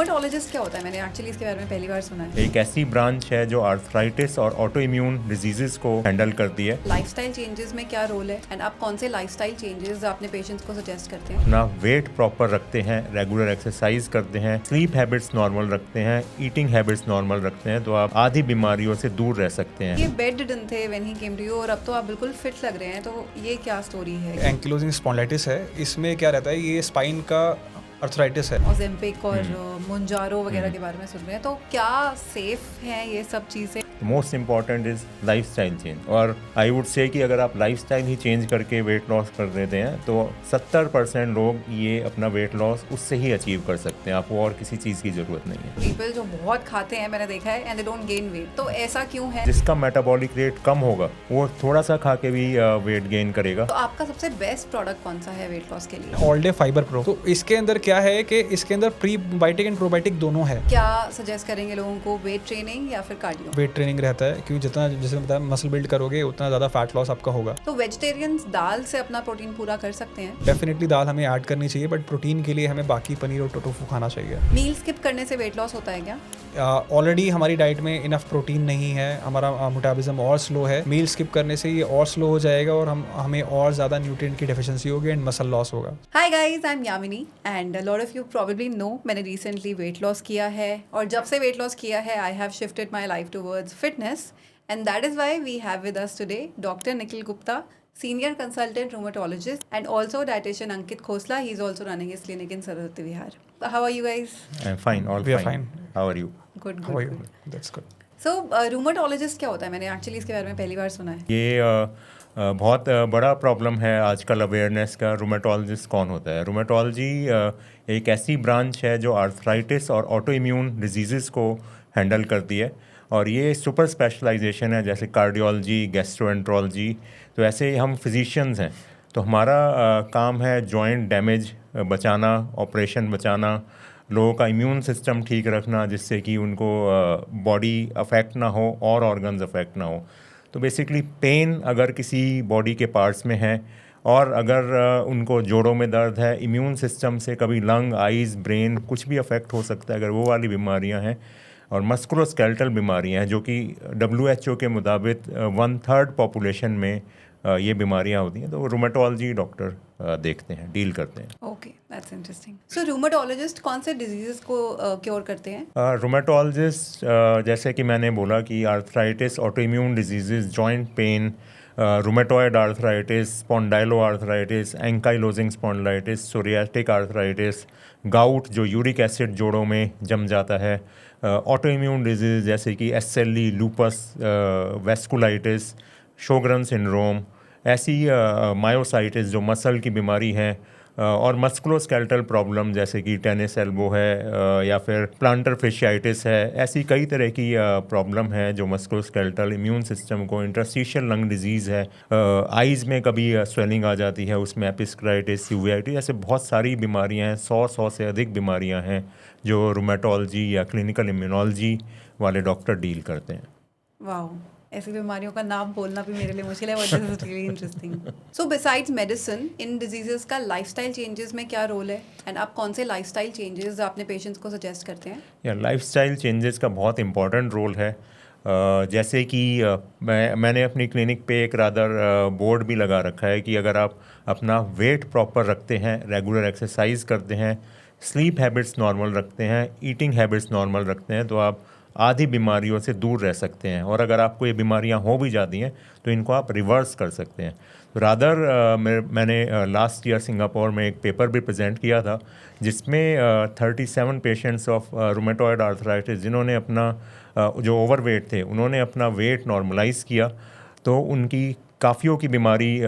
Rheumatologist क्या होता है? मैंने एक्चुअली इसके बारे में पहली बार सुना है। एक ऐसी ब्रांच है जो आर्थराइटिस और ऑटो इम्यून डिजीजेस को हैंडल करती है। लाइफस्टाइल चेंजेस में क्या रोल है एंड आप कौन से लाइफस्टाइल चेंजेस अपने पेशेंट्स को सजेस्ट करते हैं? अपना वेट प्रॉपर रखते हैं, रेगुलर एक्सरसाइज करते हैं, स्लीप हैबिट्स नॉर्मल रखते हैं, ईटिंग हैबिट्स नॉर्मल रखते हैं, तो आप आधी बीमारियों से दूर रह सकते हैं। ये बेडरिडन थे when he came to you और अब तो आप बिल्कुल फिट लग रहे हैं, तो ये क्या स्टोरी है? एंकिलोजिंग स्पॉन्डिलाइटिस है। इसमें क्या रहता है, ये स्पाइन का अर्थराइटिस है। ओजेम्पिक और मुंजारो वगैरह के बारे में सुन रहे हैं, तो क्या सेफ है ये सब चीज़ें? Most important is lifestyle change, और आई वुड से कि अगर आप लाइफस्टाइल ही चेंज करके वेट लॉस कर देते हैं तो 70% लोग ये अपना वेट लॉस उससे ही अचीव कर सकते हैं। आपको और किसी चीज़ की ज़रूरत नहीं है। पीपल जो बहुत खाते हैं, मैंने देखा है, and they don't gain weight, तो ऐसा क्यों है? जिसका मेटाबॉलिक रेट कम होगा वो थोड़ा सा खा के भी वेट गेन करेगा। तो आपका सबसे बेस्ट प्रोडक्ट कौन सा है वेट लॉस के लिए? All day fibre pro. तो इसके अंदर क्या है कि इसके अंदर प्रीबायोटिक एंड प्रोबायोटिक दोनों है। क्या सजेस्ट करेंगे लोगों को, वेट ट्रेनिंग या फिर कार्डियो? वेट ट्रेनिंग रहता है, क्योंकि जितना जैसे बताया मसल बिल्ड करोगे उतना ज़्यादा फैट लॉस आपका होगा। तो वेजिटेरियंस दाल से अपना प्रोटीन पूरा कर सकते हैं? डेफिनेटली दाल हमें ऐड करनी चाहिए, बट प्रोटीन के लिए हमें बाकी पनीर और टोफू खाना चाहिए। मील स्किप करने से वेट लॉस होता है क्या? ऑलरेडी हमारी डाइट में इनफ प्रोटीन नहीं है, हमारा मेटाबॉलिज्म और स्लो है। मील स्किप करने से ये और स्लो हो जाएगा और हमें और ज़्यादा न्यूट्रिएंट की डेफिशिएंसी होगी एंड मसल लॉस होगा। Hi guys, I am Yamini and a lot of you probably know मैंने रिसेंटली वेट लॉस किया है, और जब से वेट लॉस किया है I have shifted my life towards fitness, and that is why we have with us today doctor Nikhil Gupta, senior consultant rheumatologist, and also dietitian Ankit Khosla. He's also running his clinic in Saraswati Vihar. How are you guys? I'm fine, all We are fine. How are you? Good, How are good, you? good. That's good. So, rheumatologist क्या होता है? मैंने actually इसके बारे में पहली बार सुना है। ये बहुत बड़ा प्रॉब्लम है आजकल अवेयरनेस का। रूमेटोलॉजिस्ट कौन होता है? रूमेटोलॉजी एक ऐसी ब्रांच है जो आर्थराइटिस और ऑटो इम्यून डिजीज़ को हैंडल करती है, और ये सुपर स्पेशलाइजेशन है, जैसे कार्डियोलॉजी, गैस्ट्रोएंट्रोलॉजी। तो ऐसे हम फिजिशियंस हैं, तो हमारा काम है जॉइंट डैमेज बचाना, ऑपरेशन बचाना, लोगों का इम्यून सिस्टम ठीक रखना, जिससे कि उनको बॉडी अफेक्ट ना हो और ऑर्गन्स अफेक्ट ना हो। तो बेसिकली पेन अगर किसी बॉडी के पार्ट्स में है, और अगर उनको जोड़ों में दर्द है, इम्यून सिस्टम से कभी लंग, आइज़, ब्रेन कुछ भी अफेक्ट हो सकता है, अगर वो वाली बीमारियां हैं, और मस्कुलोस्केलेटल बीमारियां हैं जो कि WHO के मुताबिक 1/3 पॉपुलेशन में ये बीमारियां होती हैं, तो रूमेटोलॉजी डॉक्टर देखते हैं, डील करते हैं। Okay, that's interesting. So rheumatologist कौन से डिजीजेस को क्योर करते हैं? रूमेटोलॉजिस्ट जैसे कि मैंने बोला कि arthritis, auto immune diseases, joint pain, rheumatoid arthritis, spondylo arthritis, ankylosing spondylitis, psoriatic arthritis, gout जो यूरिक एसिड जोड़ों में जम जाता है, ऑटो इम्यून डिजीज जैसे कि SLE, लूपस, वेस्कुलाइटिस, शोगरन सिंड्रोम, ऐसी मायोसाइटिस जो मसल की बीमारी है, और मस्कुलोस्केलेटल प्रॉब्लम जैसे कि टेनिस एल्बो है, या फिर प्लांटर फेशियाइटिस है। ऐसी कई तरह की प्रॉब्लम है जो मस्कुलोस्केलेटल इम्यून सिस्टम को, इंटरस्टिशियल लंग डिजीज़ है, आइज़ में कभी स्वेलिंग आ जाती है, उसमें एपिस्क्राइटिस, यूवेआईटी, ऐसे बहुत सारी बीमारियां हैं। 100 से अधिक बीमारियां हैं जो रूमेटोलॉजी या क्लिनिकल इम्यूनोलॉजी वाले डॉक्टर डील करते हैं। वाओ, ऐसी बीमारियों का नाम बोलना भी मेरे लिए मुश्किल है, but this is really interesting. So besides medicine, in diseases का लाइफस्टाइल चेंजेस में क्या रोल है, एंड आप कौन से लाइफस्टाइल चेंजेस अपने पेशेंट्स को सजेस्ट करते हैं? या लाइफस्टाइल चेंजेस का बहुत इम्पॉर्टेंट रोल है। जैसे कि मैंने अपनी क्लिनिक पे एक रादर बोर्ड भी लगा रखा है कि अगर आप अपना वेट प्रॉपर रखते हैं, रेगुलर एक्सरसाइज करते हैं, स्लीप हैबिट्स नॉर्मल रखते हैं, ईटिंग हैबिट्स नॉर्मल रखते हैं, तो आप आधी बीमारियों से दूर रह सकते हैं। और अगर आपको ये बीमारियां हो भी जाती हैं तो इनको आप रिवर्स कर सकते हैं। रादर मैंने लास्ट ईयर सिंगापुर में एक पेपर भी प्रेजेंट किया था, जिसमें 37 पेशेंट्स ऑफ रूमेटॉयड आर्थराइटिस जिन्होंने अपना जो ओवरवेट थे, उन्होंने अपना वेट नॉर्मलाइज किया, तो उनकी काफ़ियों की बीमारी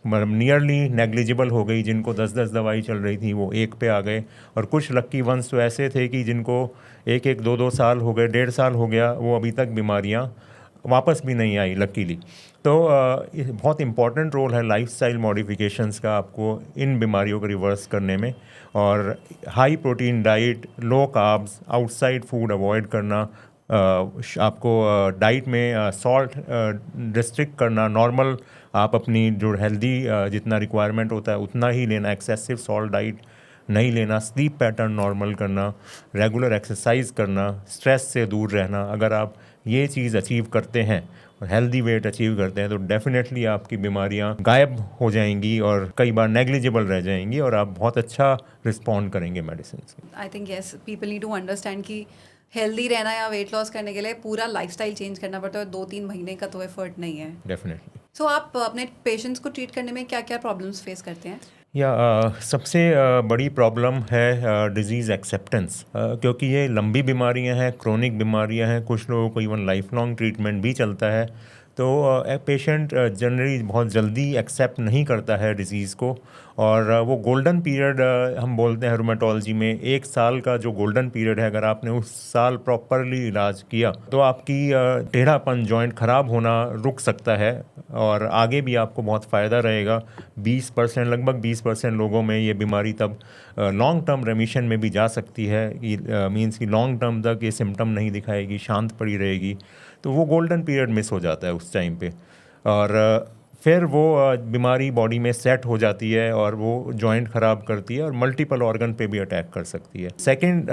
नियरली नेग्लिजिबल हो गई। जिनको 10-10 दवाई चल रही थी वो 1 पे आ गए, और कुछ लक्की वंस तो ऐसे थे कि जिनको 1-1, 2-2 साल हो गए, 1.5 साल हो गया, वो अभी तक बीमारियां वापस भी नहीं आई लकीली। तो ये बहुत इंपॉर्टेंट रोल है लाइफस्टाइल मॉडिफिकेशंस का आपको इन बीमारियों को रिवर्स करने में, और high protein diet, low carbs, outside food avoid करना, आपको डाइट में सॉल्ट रिस्ट्रिक्ट करना, नॉर्मल आप अपनी जो हेल्दी जितना रिक्वायरमेंट होता है उतना ही लेना, एक्सेसिव सॉल्ट डाइट नहीं लेना, स्लीप पैटर्न नॉर्मल करना, रेगुलर एक्सरसाइज करना, स्ट्रेस से दूर रहना, अगर आप ये चीज़ अचीव करते हैं और हेल्दी वेट अचीव करते हैं तो डेफिनेटली आपकी बीमारियां गायब हो जाएंगी और कई बार नेग्लिजिबल रह जाएंगी और आप बहुत अच्छा रिस्पॉन्ड करेंगे मेडिसिन से। I think yes, people need to understand कि हेल्दी रहना या वेट लॉस करने के लिए पूरा लाइफस्टाइल चेंज करना पड़ता है, 2-3 महीने का तो एफर्ट नहीं है। डेफिनेटली। सो आप अपने पेशेंट्स को ट्रीट करने में क्या क्या प्रॉब्लम्स फेस करते हैं? या सबसे बड़ी प्रॉब्लम है डिज़ीज़ एक्सेप्टेंस, क्योंकि ये लंबी बीमारियां हैं, क्रोनिक बीमारियां हैं, कुछ लोगों को इवन लाइफ लॉन्ग ट्रीटमेंट भी चलता है, तो पेशेंट जनरली बहुत जल्दी एक्सेप्ट नहीं करता है डिज़ीज़ को। और वो गोल्डन पीरियड हम बोलते हैं रूमेटोलॉजी में, 1 साल का जो गोल्डन पीरियड है, अगर आपने उस साल प्रॉपरली इलाज किया तो आपकी टेढ़ापन, जॉइंट ख़राब होना रुक सकता है और आगे भी आपको बहुत फ़ायदा रहेगा। 20% लगभग 20% लोगों में ये बीमारी तब लॉन्ग टर्म रेमिशन में भी जा सकती है, कि मीन्स कि लॉन्ग टर्म तक ये सिम्टम नहीं दिखाएगी, शांत पड़ी रहेगी, तो वो गोल्डन पीरियड मिस हो जाता है उस टाइम पे। और फिर वो बीमारी बॉडी में सेट हो जाती है और वो जॉइंट ख़राब करती है और मल्टीपल ऑर्गन पे भी अटैक कर सकती है। Second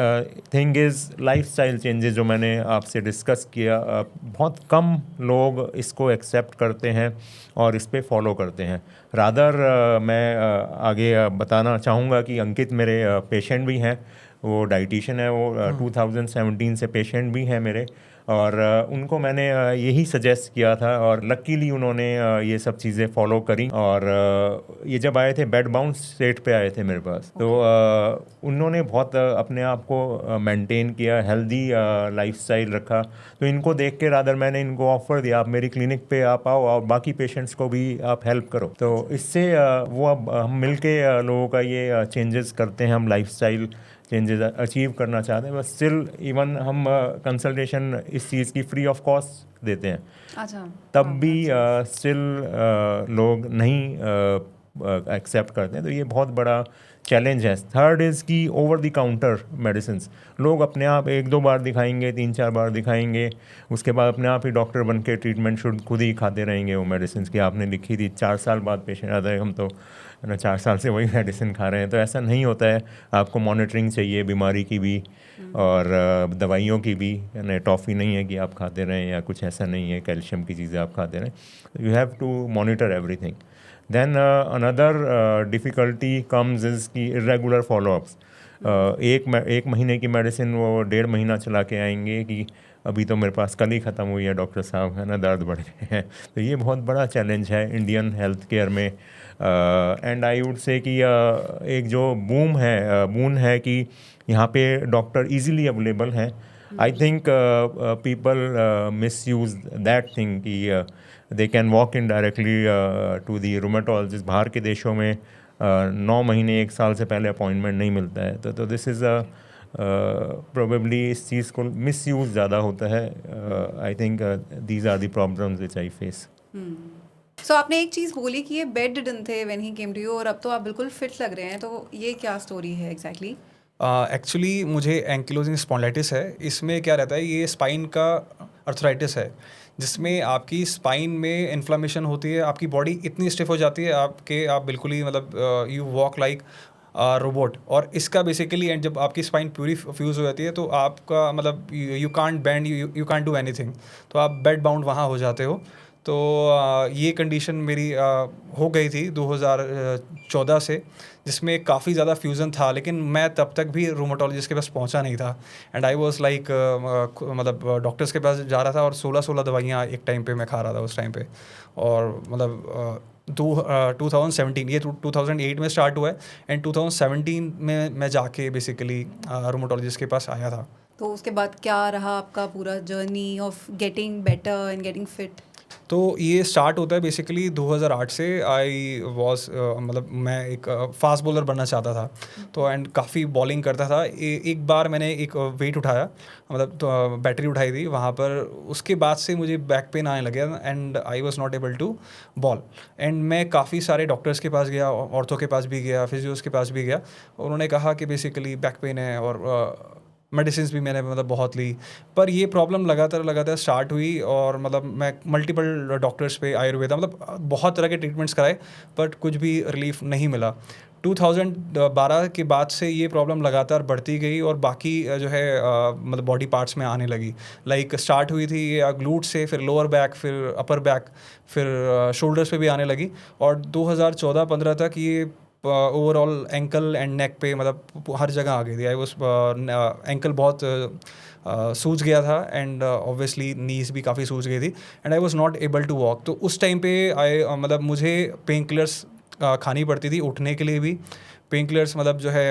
thing is lifestyle changes, जो मैंने आपसे डिस्कस किया। बहुत कम लोग इसको एक्सेप्ट करते हैं और इस पे फॉलो करते हैं। रादर मैं आगे बताना चाहूँगा कि अंकित मेरे पेशेंट भी हैं, वो डाइटिशियन है, वो 2017 से पेशेंट भी हैं मेरे, और उनको मैंने यही सजेस्ट किया था और लकीली उन्होंने ये सब चीज़ें फॉलो करी। और ये जब आए थे बेड बाउंड स्टेट पे आए थे मेरे पास, तो उन्होंने बहुत अपने आप को मेंटेन किया, हेल्दी लाइफस्टाइल रखा। तो इनको देख के रादर मैंने इनको ऑफ़र दिया, आप मेरी क्लिनिक पे आप आओ और बाकी पेशेंट्स को भी आप हेल्प करो। तो इससे वो अब हम मिल के लोगों का ये चेंजेस करते हैं, हम लाइफस्टाइल चेंजेस अचीव करना चाहते हैं, बस स्टिल इवन हम कंसल्टेशन इस चीज़ की फ्री ऑफ कॉस्ट देते हैं। अच्छा, तब भी स्टिल लोग नहीं एक्सेप्ट करते हैं, तो ये बहुत बड़ा चैलेंज है। थर्ड इज़ कि ओवर द काउंटर मेडिसिन, लोग अपने आप 1-2 बार दिखाएंगे, 3-4 बार दिखाएंगे, उसके बाद अपने आप ही डॉक्टर बन के ट्रीटमेंट खुद ही खाते रहेंगे वो मेडिसिन की आपने लिखी थी। 4 साल बाद पेशेंट आता है, हम तो ना 4 साल से वही मेडिसिन खा रहे हैं। तो ऐसा नहीं होता है, आपको मॉनिटरिंग चाहिए बीमारी की भी और दवाइयों की भी। यानी टॉफ़ी नहीं है कि आप खाते रहें या कुछ ऐसा नहीं है, कैल्शियम की चीज़ें आप खाते रहें। You have to monitor everything. Then another difficulty comes is की इरेगुलर फॉलोअप्स। एक महीने की मेडिसिन वो 1.5 महीना चला के आएंगे कि अभी तो मेरे पास कल ही ख़त्म हुई है डॉक्टर साहब, है ना, दर्द बढ़ गए हैं। तो ये बहुत बड़ा चैलेंज है इंडियन हेल्थ केयर में। एंड आई वुड से कि एक जो बून है कि यहाँ पे डॉक्टर इजीली अवेलेबल हैं। I think people misuse that thing कि they can walk in directly to the rheumatologist. बाहर के देशों में 9 महीने 1 साल से पहले अपॉइंटमेंट नहीं मिलता है। तो दिस इज़ प्रोबेबली इस चीज़ को मिस यूज़ ज़्यादा होता है। I think these are the problems which I face. So आपने एक चीज़ बोली कि ये बेड रिडन थे when he came to you और अब तो आप बिल्कुल फिट लग रहे हैं, तो ये क्या स्टोरी है एग्जैक्टली? एक्चुअली मुझे एंकिलोजिंग स्पॉन्डिलाइटिस है। इसमें क्या रहता है, ये स्पाइन का अर्थराइटिस है जिसमें आपकी स्पाइन में इन्फ्लामेशन होती है, आपकी बॉडी इतनी स्टिफ हो जाती है आप बिल्कुल ही मतलब यू वॉक लाइक रोबोट। और इसका बेसिकली एंड जब आपकी स्पाइन प्यूरी फ्यूज़ हो जाती है तो आपका मतलब you can't bend, you can't do anything, तो आप बेड बाउंड वहाँ हो जाते हो। तो ये कंडीशन मेरी हो गई थी 2014 से, जिसमें काफ़ी ज़्यादा फ्यूज़न था, लेकिन मैं तब तक भी रूमेटोलॉजिस्ट के पास पहुंचा नहीं था। एंड आई वाज लाइक मतलब डॉक्टर्स के पास जा रहा था और 16 दवाइयाँ एक टाइम पे मैं खा रहा था उस टाइम पे। और मतलब 2017, ये 2008 में स्टार्ट हुआ है एंड 2017 में मैं जाके बेसिकली रूमेटोलॉजिस्ट के पास आया था। तो उसके बाद क्या रहा आपका पूरा journey of getting better and getting fit? तो ये स्टार्ट होता है बेसिकली 2008 से। आई वॉज मतलब मैं एक फास्ट बॉलर बनना चाहता था, तो एंड काफ़ी बॉलिंग करता था। एक बार मैंने एक वेट उठाया, मतलब तो बैटरी उठाई थी वहाँ पर, उसके बाद से मुझे बैक पेन आने लग गया and I was not able to bowl. And मैं काफ़ी सारे डॉक्टर्स के पास गया, ऑर्थो के पास भी गया, फिजियोस के पास भी गया। उन्होंने कहा कि बेसिकली बैक पेन है और मेडिसिन भी मैंने मतलब बहुत ली, पर ये प्रॉब्लम लगातार स्टार्ट हुई और मतलब मैं मल्टीपल डॉक्टर्स पे आयुर्वेदा मतलब बहुत तरह के ट्रीटमेंट्स कराए, बट कुछ भी रिलीफ नहीं मिला। 2012 के बाद से ये प्रॉब्लम लगातार बढ़ती गई और बाकी जो है मतलब बॉडी पार्ट्स में आने लगी। लाइक स्टार्ट हुई थी ये ग्लूट से, फिर लोअर बैक, फिर अपर बैक, फिर शोल्डर्स पे भी आने लगी और 2014-15 तक ये ओवरऑल एंकल एंड नेक पे मतलब हर जगह आ गई थी। आई वाज एंकल बहुत सूज गया था एंड ऑब्वियसली नीज भी काफ़ी सूज गई थी and I was not able to walk. तो उस टाइम पे मतलब मुझे पेन किलर्स खानी पड़ती थी उठने के लिए भी। पेन किलर्स मतलब जो है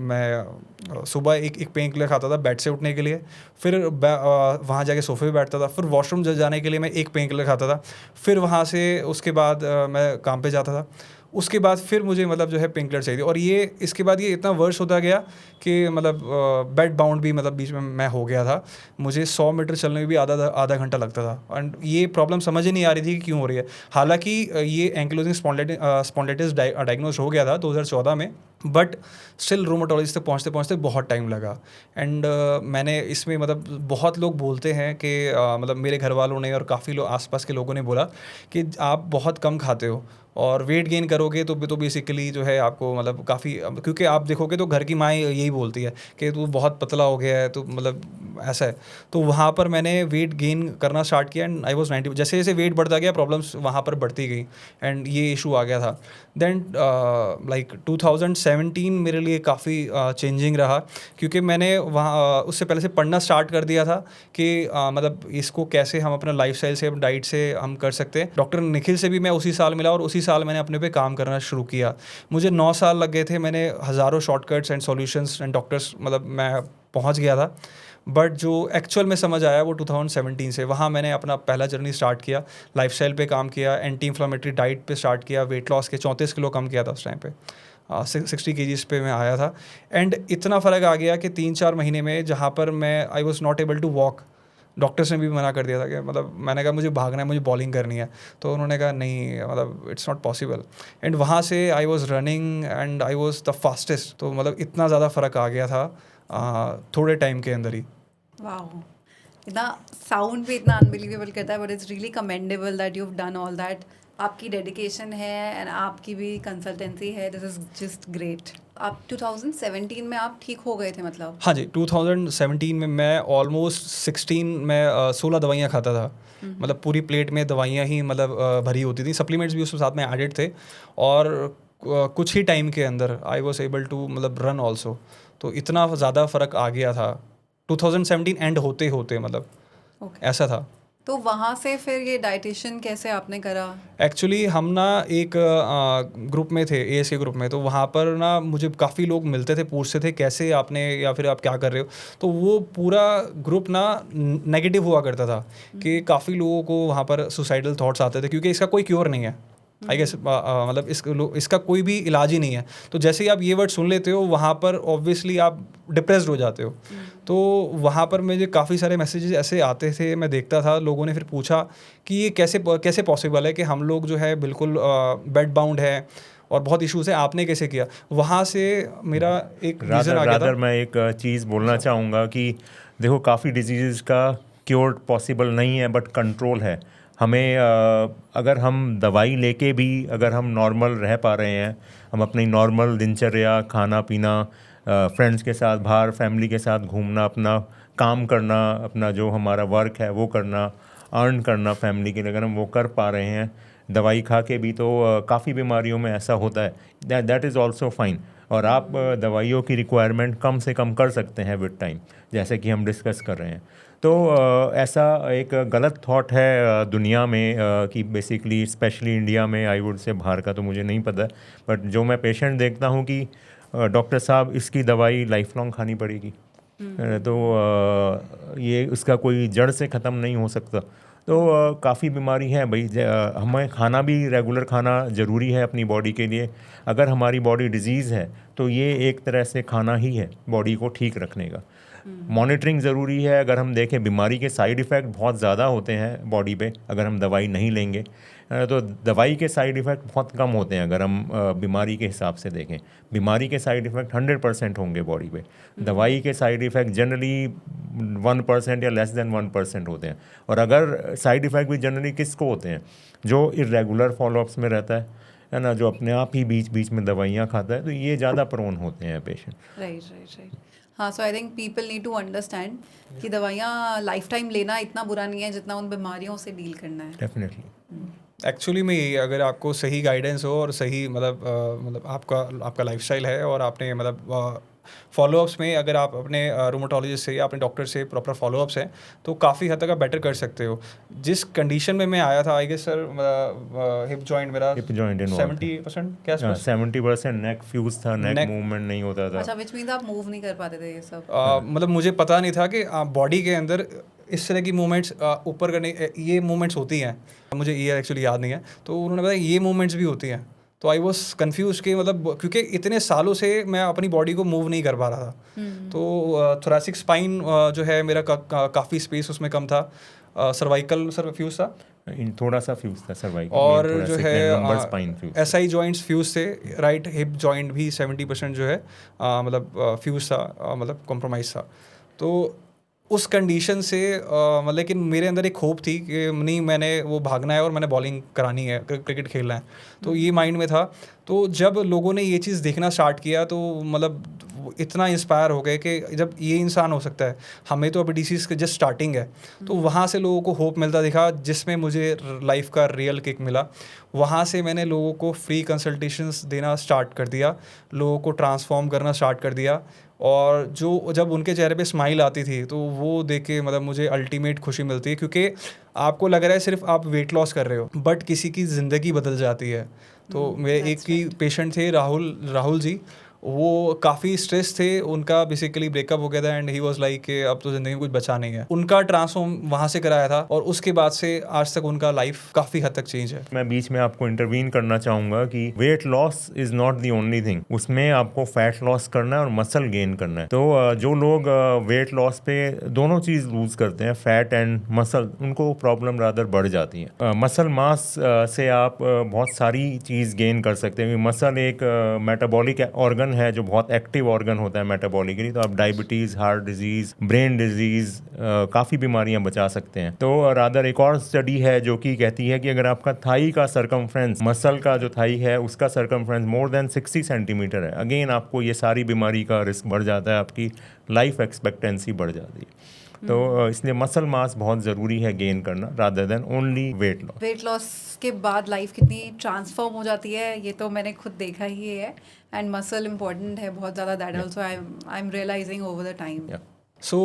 मैं सुबह एक पेन किलर खाता था बेड से उठने के लिए, फिर वहाँ जाके सोफे पे बैठता था, फिर वॉशरूम जाने के लिए मैं एक पेन किलर खाता था, फिर वहाँ से उसके बाद मैं काम पे जाता था, उसके बाद फिर मुझे मतलब जो है पेन किलर चाहिए। और ये इसके बाद ये इतना वर्स होता गया कि मतलब बेड बाउंड भी मतलब बीच में मैं हो गया था। मुझे 100 मीटर चलने में भी आधा घंटा लगता था एंड ये प्रॉब्लम समझ ही नहीं आ रही थी कि क्यों हो रही है। हालांकि ये एंकिलोजिंग स्पॉन्डिलाइटिस डायग्नोज हो गया था 2014 में, बट स्टिल रूमेटोलॉजिस्ट तक पहुँचते पहुँचते बहुत टाइम लगा। एंड मैंने इसमें मतलब बहुत लोग बोलते हैं कि मतलब मेरे घर वालों ने और काफ़ी लोग आसपास के लोगों ने बोला कि आप बहुत कम खाते हो और वेट गेन करोगे तो बेसिकली जो है आपको मतलब काफ़ी, क्योंकि आप देखोगे तो घर की माँ यही बोलती है कि तू बहुत पतला हो गया है, तो मतलब ऐसा है। तो वहाँ पर मैंने वेट गेन करना स्टार्ट किया एंड आई वाज 90। जैसे जैसे वेट बढ़ता गया प्रॉब्लम्स वहाँ पर बढ़ती गई एंड ये इशू आ गया था। देन लाइक 2017 मेरे लिए काफ़ी चेंजिंग रहा, क्योंकि मैंने वहाँ उससे पहले से पढ़ना स्टार्ट कर दिया था कि मतलब इसको कैसे हम अपना लाइफस्टाइल से, डाइट से हम कर सकते हैं। डॉक्टर निखिल से भी मैं उसी साल मिला और उसी साल मैंने अपने पे काम करना शुरू किया। मुझे 9 साल लग गए थे, मैंने हज़ारों shortcuts and solutions and doctors मतलब मैं पहुंच गया था, बट जो एक्चुअल में समझ आया वो 2017 से। वहाँ मैंने अपना पहला जर्नी स्टार्ट किया, लाइफस्टाइल पे काम किया, एंटी इन्फ्लामेटरी डाइट पे स्टार्ट किया, वेट लॉस के 34 किलो कम किया था उस टाइम पे, 60 kgs पे मैं आया था। एंड इतना फ़र्क आ गया कि 3-4 महीने में जहाँ पर मैं I was not able to walk, doctors ने भी मना कर दिया था कि मतलब मैंने कहा मुझे भागना है, मुझे बॉलिंग करनी है, तो उन्होंने कहा नहीं मतलब इट्स नॉट पॉसिबल। एंड वहाँ से I was running and I was the fastest. तो मतलब इतना ज़्यादा फ़र्क आ गया था थोड़े टाइम के अंदर ही। वाओ, इतना साउंड भी इतना अनबिलीवेबल करता है, but it's really commendable that you have done all that. आपकी डेडिकेशन है एंड आपकी भी कंसल्टेंसी है, दिस इज जस्ट ग्रेट। आप 2017 में आप ठीक हो गए थे मतलब? हाँ जी, 2017 में मैं ऑलमोस्ट 16 दवाइयाँ खाता था। मतलब पूरी प्लेट में दवाइयाँ ही मतलब भरी होती थी, सप्लीमेंट्स भी उसके साथ में एडेड थे और कुछ ही टाइम के अंदर आई वॉज एबल टू मतलब रन ऑल्सो। तो इतना ज़्यादा फ़र्क आ गया था 2017 एंड होते होते, मतलब ऐसा था। तो वहाँ से फिर ये डाइटिशियन कैसे आपने करा? एक्चुअली हम ना एक ग्रुप में थे, ASK ग्रुप में, तो वहाँ पर ना मुझे काफ़ी लोग मिलते थे, पूछते थे कैसे आपने या फिर आप क्या कर रहे हो। तो वो पूरा ग्रुप ना नेगेटिव हुआ करता था कि काफ़ी लोगों को वहाँ पर सुसाइडल थॉट्स आते थे, क्योंकि इसका कोई क्योर नहीं है। आई गेस मतलब इसका कोई भी इलाज ही नहीं है। तो जैसे ही आप ये वर्ड सुन लेते हो वहाँ पर ऑब्वियसली आप डिप्रेस्ड हो जाते हो। तो वहाँ पर मुझे काफ़ी सारे मैसेजेस ऐसे आते थे, मैं देखता था। लोगों ने फिर पूछा कि ये कैसे पॉसिबल है कि हम लोग जो है बिल्कुल बेड बाउंड है और बहुत इश्यूज़ है, आपने कैसे किया? वहाँ से मेरा एक रीज़न आ गया था। मैं एक चीज़ बोलना चाहूँगा कि देखो, काफ़ी डिजीज़ का क्योर पॉसिबल नहीं है, बट कंट्रोल है। हमें अगर हम दवाई लेके भी अगर हम नॉर्मल रह पा रहे हैं, हम अपनी नॉर्मल दिनचर्या, खाना पीना, फ्रेंड्स के साथ बाहर, फैमिली के साथ घूमना, अपना काम करना, अपना जो हमारा वर्क है वो करना, अर्न करना फैमिली के लिए, अगर हम वो कर पा रहे हैं दवाई खा के भी, तो काफ़ी बीमारियों में ऐसा होता है, दैट इज़ ऑल्सो फाइन। और आप दवाइयों की रिक्वायरमेंट कम से कम कर सकते हैं विद टाइम, जैसे कि हम डिस्कस कर रहे हैं। तो ऐसा एक गलत थॉट है दुनिया में कि बेसिकली स्पेशली इंडिया में, आई वुड से, बाहर का तो मुझे नहीं पता, बट जो मैं पेशेंट देखता हूँ कि डॉक्टर साहब इसकी दवाई लाइफ लॉन्ग खानी पड़ेगी, तो ये उसका कोई जड़ से ख़त्म नहीं हो सकता। तो काफ़ी बीमारी है भाई, हमें खाना भी रेगुलर खाना ज़रूरी है अपनी बॉडी के लिए। अगर हमारी बॉडी डिजीज़ है तो ये एक तरह से खाना ही है बॉडी को ठीक रखने का। मॉनिटरिंग ज़रूरी है। अगर हम देखें बीमारी के साइड इफ़ेक्ट बहुत ज़्यादा होते हैं बॉडी पे अगर हम दवाई नहीं लेंगे, तो दवाई के साइड इफ़ेक्ट बहुत कम होते हैं अगर हम बीमारी के हिसाब से देखें। बीमारी के साइड इफ़ेक्ट 100% होंगे बॉडी पे, दवाई के साइड इफ़ेक्ट जनरली 1% या लेस देन 1% होते हैं। और अगर साइड इफ़ेक्ट भी जनरली किसको होते हैं, जो इरेगुलर फॉलोअप्स में रहता है ना, जो अपने आप ही बीच बीच में दवाइयाँ खाता है, तो ये ज़्यादा प्रोन होते हैं पेशेंट। राइट। हाँ, so I think people need to understand कि दवाइयाँ लाइफ टाइम लेना इतना बुरा नहीं है जितना उन बीमारियों से डील करना है। डेफिनेटली। एक्चुअली में ये, अगर आपको सही गाइडेंस हो और सही मतलब आपका लाइफस्टाइल है और आपने मतलब फॉलोअप्स में अगर आप अपने रूमेटोलॉजिस्ट से या अपने डॉक्टर से प्रॉपर फॉलोअप्स हैं तो काफ़ी हद तक आप बेटर कर सकते हो। जिस कंडीशन में मैं आया था, I guess sir hip joint मेरा 70% क्या 70% नेक फ्यूज था, नेक मूवमेंट नहीं होता था। अच्छा, विच मीन्स आप मूव नहीं कर पाते थे ये सब? मतलब मुझे पता नहीं था कि बॉडी के अंदर इस तरह की मूवमेंट्स ऊपर करने, ये मूवमेंट्स होती हैं। मुझे ये एक्चुअली याद नहीं है, तो उन्होंने बताया ये मूवमेंट्स भी होती हैं। तो आई वॉज कन्फ्यूज कि मतलब क्योंकि इतने सालों से मैं अपनी बॉडी को मूव नहीं कर पा रहा था। तो थोरैसिक स्पाइन जो है मेरा काफ़ी स्पेस उसमें कम था। सर्वाइकल सर फ्यूज था, थोड़ा सा फ्यूज था सर्वाइकल, और जो है spine fuse, SI joints fuse थे। राइट हिप जॉइंट भी 70% जो है मतलब फ्यूज था, मतलब कॉम्प्रोमाइज़ था। तो उस कंडीशन से लेकिन मेरे अंदर एक होप थी कि नहीं, मैंने वो भागना है और मैंने बॉलिंग करानी है, क्रिकेट खेलना है, तो ये माइंड में था। तो जब लोगों ने ये चीज़ देखना स्टार्ट किया तो मतलब इतना इंस्पायर हो गए कि जब ये इंसान हो सकता है, हमें तो अभी डिसीज़ का जस्ट स्टार्टिंग है। तो वहाँ से लोगों को होप मिलता दिखा, जिसमें मुझे लाइफ का रियल किक मिला। वहाँ से मैंने लोगों को फ्री कंसल्टेशंस देना स्टार्ट कर दिया, लोगों को ट्रांसफॉर्म करना स्टार्ट कर दिया। और जो जब उनके चेहरे पे स्माइल आती थी तो वो देख के मतलब मुझे अल्टीमेट खुशी मिलती है, क्योंकि आपको लग रहा है सिर्फ आप वेट लॉस कर रहे हो, बट किसी की ज़िंदगी बदल जाती है। तो मेरे एक ही पेशेंट थे, राहुल जी, वो काफ़ी स्ट्रेस थे, उनका बेसिकली ब्रेकअप हो गया था एंड ही वाज लाइक कि अब तो ज़िंदगी में कुछ बचा नहीं है। उनका ट्रांसफॉर्म वहाँ से कराया था और उसके बाद से आज तक उनका लाइफ काफ़ी हद तक चेंज है। मैं बीच में आपको इंटरवीन करना चाहूँगा कि weight loss is not the only thing, उसमें आपको फैट लॉस करना है और मसल गेन करना है। तो जो लोग वेट लॉस पे दोनों चीज़ लूज़ करते हैं, फैट एंड मसल, उनको प्रॉब्लम रादर बढ़ जाती है। मसल मास से आप बहुत सारी चीज़ गेन कर सकते हैं। मसल एक मेटाबॉलिक ऑर्गन है जो बहुत एक्टिव ऑर्गन होता है मेटाबॉलिकली, तो आप diabetes, heart disease, brain disease, काफ़ी बीमारियां बचा सकते हैं। तो रादर एक और स्टडी है जो कि कहती है कि अगर आपका थाई का सरकमफ्रेंस, मसल का जो थाई है उसका सरकमफ्रेंस मोर देन 60 सेंटीमीटर है, अगेन आपको ये सारी बीमारी का रिस्क बढ़ जाता है, आपकी लाइफ एक्सपेक्टेंसी बढ़ जाती है। तो इसलिए मसल मास बहुत ज़रूरी है गेन करना rather than only weight loss. Weight loss के बाद लाइफ कितनी ट्रांसफॉर्म हो जाती है ये तो मैंने खुद देखा ही है, एंड मसल इम्पोर्टेंट है बहुत ज़्यादा, that also I am realising over the time. So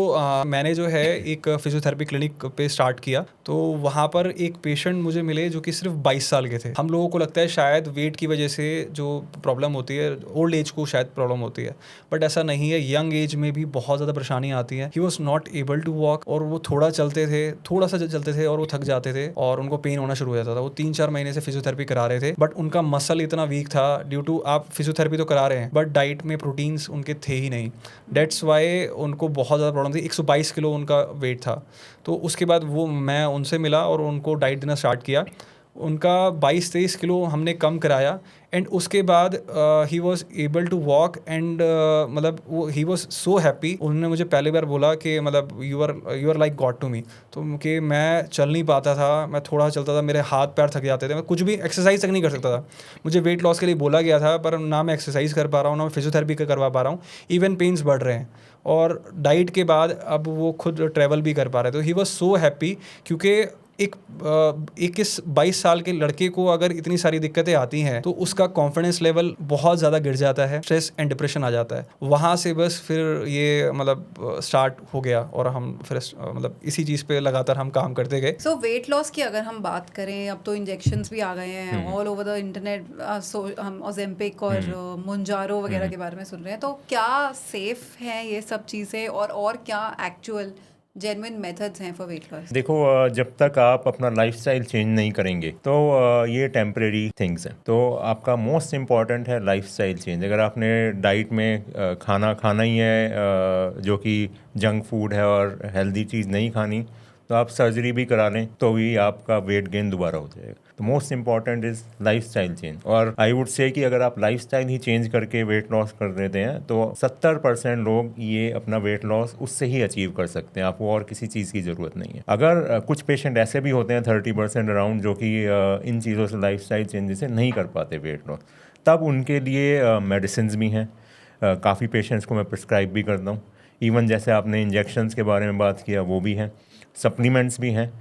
मैंने जो है एक फिजियोथेरेपी क्लिनिक पे स्टार्ट किया, तो वहाँ पर एक पेशेंट मुझे मिले जो कि सिर्फ 22 साल के थे। हम लोगों को लगता है शायद वेट की वजह से जो प्रॉब्लम होती है, ओल्ड एज को शायद प्रॉब्लम होती है, बट ऐसा नहीं है। यंग एज में भी बहुत ज़्यादा परेशानी आती है। He was not able to walk, और वो थोड़ा सा चलते थे और वो थक जाते थे और उनको पेन होना शुरू हो जाता था। वो 3-4 महीने से फिजियोथेरेपी करा रहे थे, बट उनका मसल इतना वीक था ड्यू टू, आप फिजियोथेरेपी तो करा रहे हैं बट डाइट में प्रोटीन्स उनके थे ही नहीं। डेट्स वाई उनको बहुत ज़्यादा प्रॉब्लम थी। 122 किलो उनका वेट था। तो उसके बाद वो मैं उनसे मिला और उनको डाइट देना स्टार्ट किया। उनका 22-23 किलो हमने कम कराया, एंड उसके बाद he was able to walk, and मतलब वो ही वॉज सो हैप्पी। उन्होंने मुझे पहली बार बोला कि मतलब you are like God to me. तो कि मैं चल नहीं पाता था, मैं थोड़ा चलता था, मेरे हाथ पैर थक जाते थे, मैं कुछ भी एक्सरसाइज तक नहीं कर सकता था। मुझे वेट लॉस के लिए बोला गया था, पर ना मैं एक्सरसाइज कर पा रहा हूँ, ना मैं फिजियोथेरेपी करवा पा रहा हूँ, इवन पेन्स बढ़ रहे हैं। और डाइट के बाद अब वो खुद ट्रैवल भी कर पा रहे थे। तो ही वॉज सो हैप्पी, क्योंकि एक 21-22 साल के लड़के को अगर इतनी सारी दिक्कतें आती हैं तो उसका कॉन्फिडेंस लेवल बहुत ज़्यादा गिर जाता है, स्ट्रेस एंड डिप्रेशन आ जाता है। वहाँ से बस फिर ये मतलब स्टार्ट हो गया और हम फिर मतलब इसी चीज़ पे लगातार हम काम करते गए। सो वेट लॉस की अगर हम बात करें, अब तो इंजेक्शंस भी आ गए हैं ऑल ओवर द इंटरनेट, हम ओजेम्पिक और मुंजारो वगैरह के बारे में सुन रहे हैं, तो क्या सेफ है ये सब चीज़ें और क्या एक्चुअल जेन्युइन मेथड्स हैं फॉर वेट लॉस? देखो, जब तक आप अपना लाइफस्टाइल चेंज नहीं करेंगे तो ये टेम्परेरी थिंग्स हैं। तो आपका मोस्ट इम्पॉर्टेंट है लाइफस्टाइल चेंज। अगर आपने डाइट में खाना खाना ही है जो कि जंक फूड है और हेल्दी चीज़ नहीं खानी, तो आप सर्जरी भी करा लें तो भी आपका वेट गेन दोबारा हो जाएगा। तो most important is lifestyle change. और आई वुड से कि अगर आप लाइफस्टाइल ही चेंज करके वेट लॉस कर देते हैं तो 70% लोग ये अपना वेट लॉस उससे ही अचीव कर सकते हैं। आपको और किसी चीज़ की ज़रूरत नहीं है। अगर कुछ पेशेंट ऐसे भी होते हैं 30% अराउंड जो कि इन चीज़ों से लाइफस्टाइल चेंज से नहीं कर पाते वेट लॉस, तब उनके लिए मेडिसिन भी हैं। काफ़ी पेशेंट्स को मैं प्रिस्क्राइब भी करता हूँ। इवन जैसे आपने इंजेक्शन्स के बारे में बात किया, वो भी हैं, सप्लीमेंट्स भी हैं।